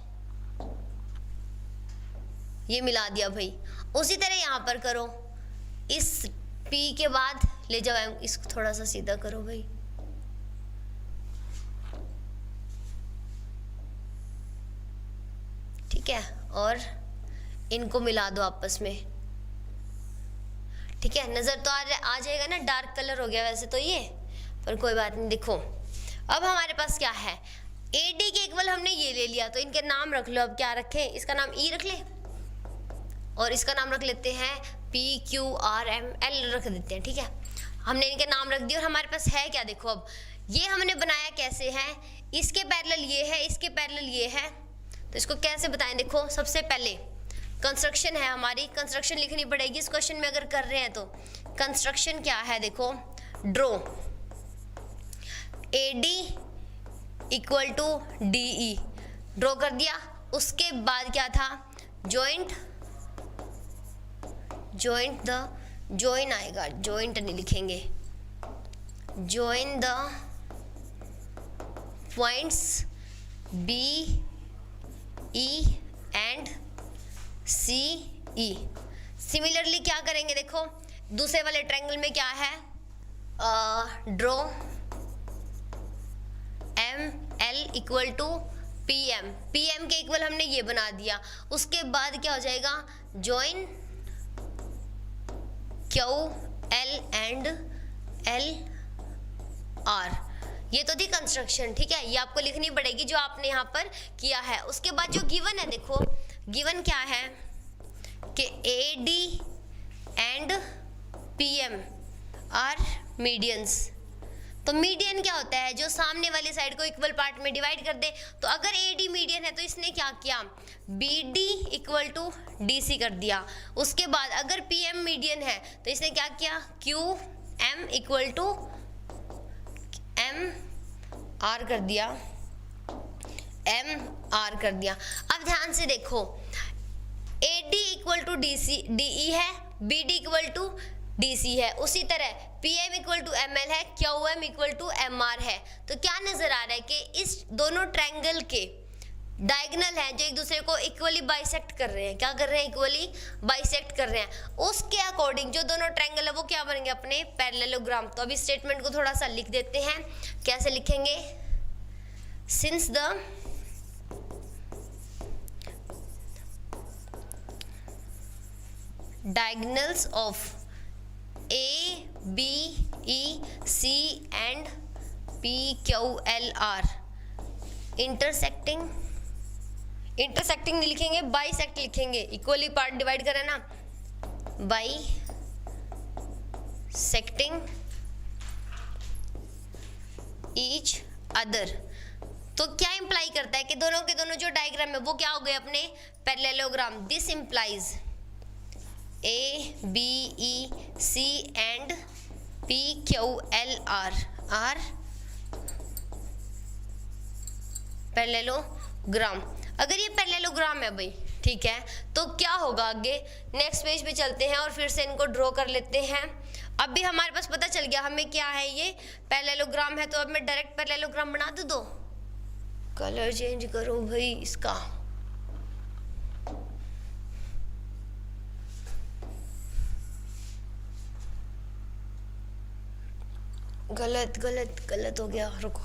ये मिला दिया भाई। उसी तरह यहाँ पर करो, इस पी के बाद ले जाओ, इसको थोड़ा सा सीधा करो भाई, ठीक है, और इनको मिला दो आपस में। ठीक है, नजर तो आ जाएगा ना, डार्क कलर हो गया वैसे तो ये, पर कोई बात नहीं। देखो अब हमारे पास क्या है, ए डी के इक्वल हमने ये ले लिया, तो इनके नाम रख लो। अब क्या रखें, इसका नाम ई रख ले, और इसका नाम रख लेते हैं P Q R M L रख देते हैं। ठीक है, हमने इनके नाम रख दिए, और हमारे पास है क्या, देखो अब ये हमने बनाया कैसे है, इसके पैरेलल ये है, इसके पैरेलल ये है, तो इसको कैसे बताएं। देखो सबसे पहले कंस्ट्रक्शन है हमारी, कंस्ट्रक्शन लिखनी पड़ेगी इस क्वेश्चन में अगर कर रहे हैं तो। कंस्ट्रक्शन क्या है, देखो draw A D equal to D E, draw कर दिया। उसके बाद क्या था, जॉइंट आएगा, जॉइंट नहीं लिखेंगे, join the points B E and C E. Similarly क्या करेंगे, देखो दूसरे वाले ट्रायंगल में क्या है, draw M L equal to P M, P M के इक्वल हमने ये बना दिया। उसके बाद क्या हो जाएगा, join Q L and L R. ये तो थी कंस्ट्रक्शन, ठीक है, ये आपको लिखनी पड़ेगी जो आपने यहाँ पर किया है। उसके बाद जो गिवन है, देखो गिवन क्या है कि A D and P M are medians. तो मीडियन क्या होता है, जो सामने वाली साइड को इक्वल पार्ट में डिवाइड कर दे। तो अगर ए डी मीडियन है तो इसने क्या किया, B D equal to D C कर दिया। उसके बाद अगर पी एम मीडियन है तो इसने क्या किया, Q M equal to M R कर दिया, एम आर कर दिया। अब ध्यान से देखो, A D equal to D C D E है, B D equal to D C है, उसी तरह P M equal to M L है, Q M equal to M R है। तो क्या नजर आ रहा है कि इस दोनों ट्रायंगल के डायगोनल हैं जो एक दूसरे को इक्वली बाइसेक्ट कर रहे हैं, क्या कर रहे हैं, इक्वली बाइसेक्ट कर रहे हैं, उसके अकॉर्डिंग जो दोनों ट्रायंगल है वो क्या बनेंगे, अपने पैरेललोग्राम। तो अभी स्टेटमेंट को थोड़ा सा लिख देते हैं, कैसे लिखेंगे, since the diagonals of A, B, E, C and P, Q, L are intersecting नहीं लिखेंगे, बाइसेक्ट लिखेंगे, इक्वली पार्ट डिवाइड करें ना, बाई सेक्टिंग ईच अदर। तो क्या इंप्लाई करता है कि दोनों के दोनों जो डायग्राम है वो क्या हो गए, अपने parallelogram. This implies A, B, E, C and P, Q, L are parallelogram. अगर ये पैरेललोग्राम है भाई, ठीक है, तो क्या होगा आगे, नेक्स्ट पेज पे चलते हैं और फिर से इनको ड्रॉ कर लेते हैं। अब भी हमारे पास पता चल गया हमें क्या है, ये पैरेललोग्राम है, तो अब मैं डायरेक्ट पैरेललोग्राम बना दूँ। दो कलर चेंज करो भाई इसका, गलत हो गया, रुको।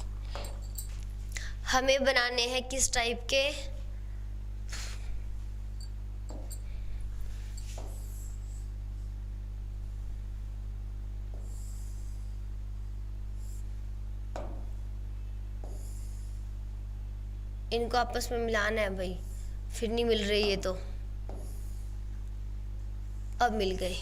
हमें बनाने हैं किस टाइप के, इनको आपस में मिलाना है भाई, फिर नहीं मिल रही है तो अब मिल गई।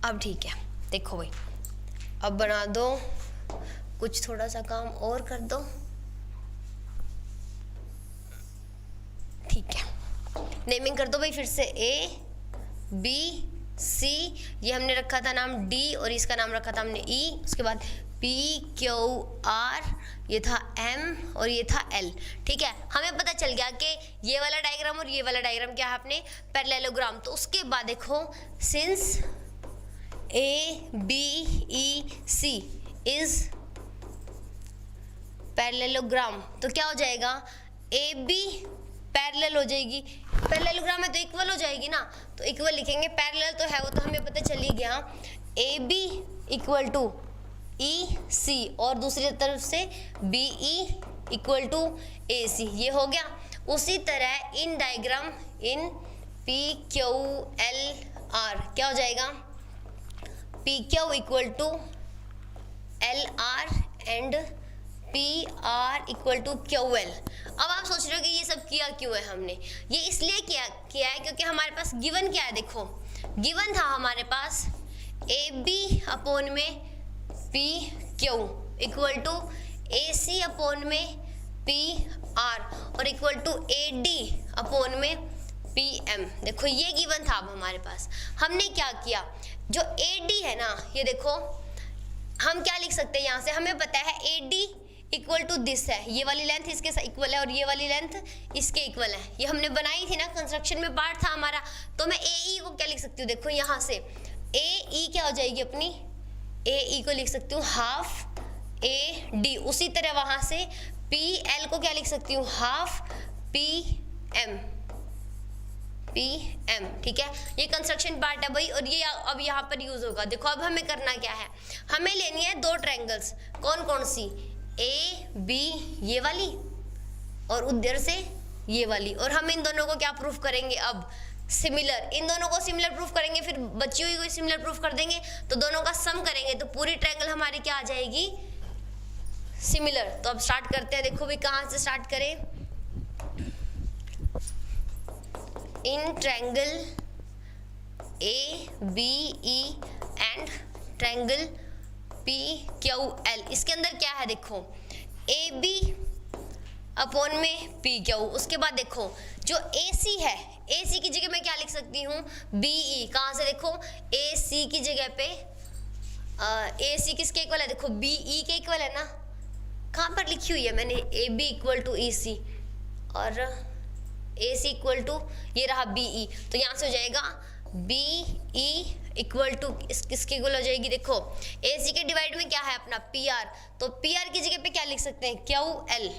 अब ठीक है, देखो भाई, अब बना दो, कुछ थोड़ा सा काम और कर दो, ठीक है, नेमिंग कर दो भाई फिर से, A, B, C, ये हमने रखा था नाम D और इसका नाम रखा था हमने E, उसके बाद P, Q, R, ये था M और ये था L, ठीक है। हमें पता चल गया कि ये वाला डायग्राम और ये वाला डायग्राम क्या है, अपने पैरेललोग्राम। तो उसके बाद देखो, since A, B, E, C is parallelogram, तो क्या हो जाएगा, AB पैरेलल हो जाएगी, पैरेललोग्राम है तो इक्वल हो जाएगी ना, तो इक्वल लिखेंगे, पैरेलल तो है वो तो हमें पता चल ही गया। AB इक्वल टू EC और दूसरी तरफ से BE इक्वल टू AC, ये हो गया। उसी तरह इन डायग्राम इन PQLR क्या हो जाएगा, PQ equal to LR and PR equal to QL। अब आप सोच रहे हो कि ये सब किया क्यों है हमने, ये इसलिए किया है क्योंकि हमारे पास गिवन क्या है, देखो गिवन था हमारे पास AB अपॉन में PQ equal to AC upon में PR और इक्वल टू AD अपॉन में PM। देखो ये गिवन था अब हमारे पास, हमने क्या किया, जो AD है ना, ये देखो हम क्या लिख सकते हैं, यहाँ से हमें पता है AD इक्वल टू दिस है, ये वाली लेंथ इसके साथ इक्वल है और ये वाली लेंथ इसके इक्वल है, ये हमने बनाई थी ना, कंस्ट्रक्शन में पार्ट था हमारा। तो मैं AE को क्या लिख सकती हूँ, देखो यहाँ से AE क्या हो जाएगी अपनी, AE को लिख सकती हूँ हाफ AD। उसी तरह वहाँ से PL को क्या लिख सकती हूँ, हाफ PM, ठीक है। ये कंस्ट्रक्शन पार्ट है भाई, और ये अब यहाँ पर यूज होगा। देखो अब हमें करना क्या है, हमें लेनी है दो ट्रायंगल्स, कौन कौन सी, A B ये वाली और उधर से ये वाली, और हम इन दोनों को क्या प्रूफ करेंगे, अब सिमिलर, इन दोनों को सिमिलर प्रूफ करेंगे, फिर बची हुई को सिमिलर प्रूफ कर देंगे, तो दोनों का सम करेंगे तो पूरी ट्रायंगल हमारी क्या आ जाएगी, सिमिलर। तो अब स्टार्ट करते हैं, देखो भाई कहाँ से स्टार्ट करें, in triangle ABE and triangle PQL, इसके अंदर क्या है, देखो AB अपॉन में PQ। उसके बाद देखो जो AC है, AC की जगह मैं क्या लिख सकती हूँ, BE। कहाँ से, देखो AC की जगह पे AC किसके इक्वल है, देखो BE के इक्वल है ना, कहाँ पर लिखी हुई है मैंने, AB इक्वल टू EC और AC इक्वल टू ये रहा BE, तो यहाँ से हो जाएगा BE इक्वल टू किसकी इक्वल हो जाएगी, देखो AC के डिवाइड में क्या है अपना PR, तो PR की जगह पे क्या लिख सकते हैं, QL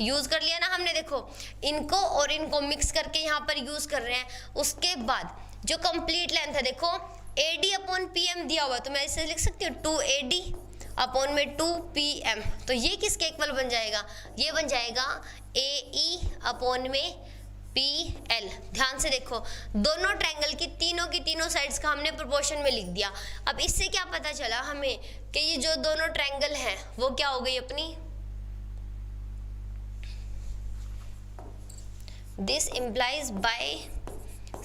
यूज कर लिया ना हमने। देखो इनको और इनको मिक्स करके यहाँ पर यूज कर रहे हैं। उसके बाद जो कंप्लीट लेंथ है देखो AD अपॉन PM दिया हुआ, तो मैं इसे लिख सकती हूँ 2AD अपॉन में 2PM, तो ये किसके इक्वल बन जाएगा, ये बन जाएगा AE अपॉन में PL। ध्यान से देखो दोनों ट्रायंगल की तीनों साइड्स का हमने प्रोपोर्शन में लिख दिया। अब इससे क्या पता चला हमें कि ये जो दोनों ट्रायंगल हैं वो क्या हो गई अपनी, दिस इम्प्लाइज बाय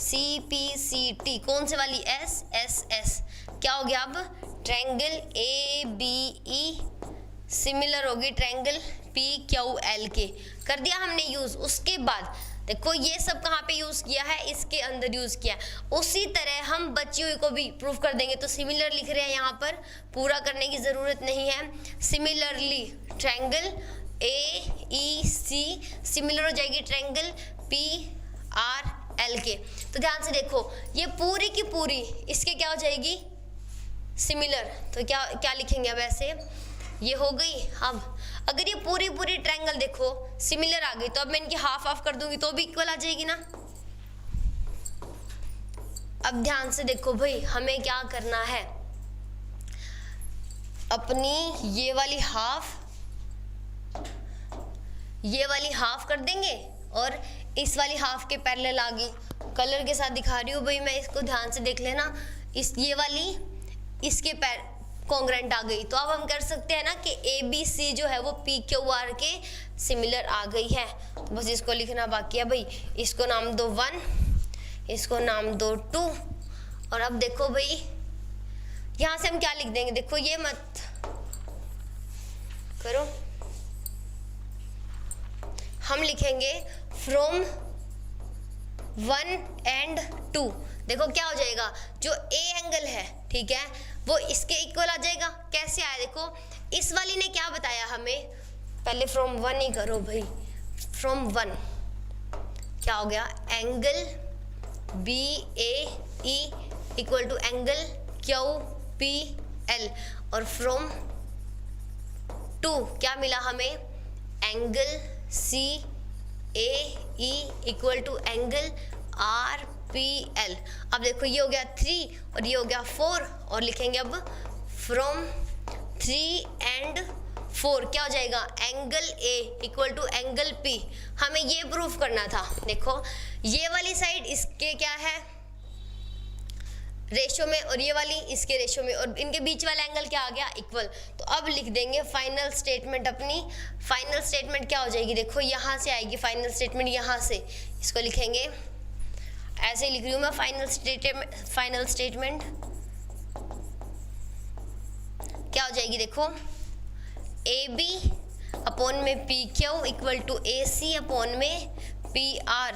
CPCT, कौन से वाली, SSS, क्या हो गया अब ट्रायंगल ABE सिमिलर होगी ट्रायंगल PQL के, कर दिया हमने यूज। उसके बाद देखो ये सब कहाँ पे यूज किया है, इसके अंदर यूज किया है। उसी तरह हम बची हुई को भी प्रूफ कर देंगे, तो सिमिलर लिख रहे हैं यहाँ पर, पूरा करने की जरूरत नहीं है। सिमिलरली ट्रायंगल AEC सिमिलर हो जाएगी ट्रायंगल PRL के। तो ध्यान से देखो ये पूरी की पूरी इसके क्या हो जाएगी, सिमिलर, तो क्या लिखेंगे अब ऐसे, ये हो गई। अब अगर ये पूरी ट्रायंगल देखो सिमिलर आ गई, तो अब मैं इनकी हाफ कर दूंगी तो भी इक्वल आ जाएगी ना। अब ध्यान से देखो भाई हमें क्या करना है, अपनी ये वाली हाफ कर देंगे और इस वाली हाफ के पैरेलल आ गई। कलर के साथ दिखा रही हूँ भाई मैं, इसको ध्यान से देख लेना, ये वाली इसके कॉन्ग्रेंट आ गई। तो अब हम कर सकते हैं ना कि ABC जो है वो PQR के सिमिलर आ गई है। तो बस इसको लिखना बाकी है भाई, इसको नाम दो 1, इसको नाम दो 2, और अब देखो भाई यहाँ से हम क्या लिख देंगे, देखो ये मत करो, हम लिखेंगे फ्रॉम 1 and 2। देखो क्या हो जाएगा, जो A एंगल है ठीक है वो इसके इक्वल आ जाएगा। कैसे आया, देखो इस वाली ने क्या बताया हमें, पहले फ्रॉम 1 ही करो भाई, फ्रॉम 1 क्या हो गया, angle BAE equal to angle QPL, और फ्रॉम 2 क्या मिला हमें, angle CAE equal to angle RPL। अब देखो ये हो गया 3 और ये हो गया 4, और लिखेंगे अब फ्रॉम 3 and 4 क्या हो जाएगा, angle A equal to angle P। हमें ये प्रूफ करना था। देखो ये वाली साइड इसके क्या है रेशो में, और ये वाली इसके रेशो में, और इनके बीच वाला एंगल क्या आ गया, इक्वल। तो अब लिख देंगे फाइनल स्टेटमेंट। अपनी फाइनल स्टेटमेंट क्या हो जाएगी, देखो यहाँ से आएगी फाइनल स्टेटमेंट, यहाँ से इसको लिखेंगे, ऐसे ही लिख रही हूँ मैं, फाइनल स्टेटमेंट क्या हो जाएगी, देखो AB अपॉन में PQ equal to AC upon में PR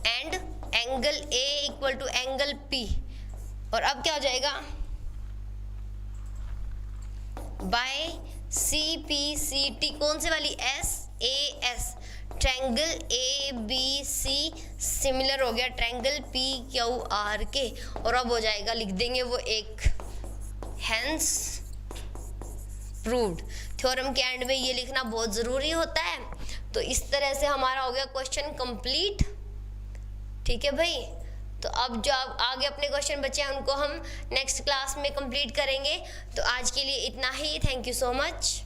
and angle A equal to angle P। और अब क्या हो जाएगा, बाय CPCT, कौन से वाली, SAS, ट्रायंगल ABC सिमिलर हो गया ट्रायंगल PQR के। और अब हो जाएगा, लिख देंगे वो एक, हेंस प्रूव्ड। थ्योरम के एंड में ये लिखना बहुत ज़रूरी होता है। तो इस तरह से हमारा हो गया क्वेश्चन कंप्लीट। ठीक है भाई, तो अब जो आगे अपने क्वेश्चन बचे हैं उनको हम नेक्स्ट क्लास में कंप्लीट करेंगे। तो आज के लिए इतना ही, थैंक यू सो मच।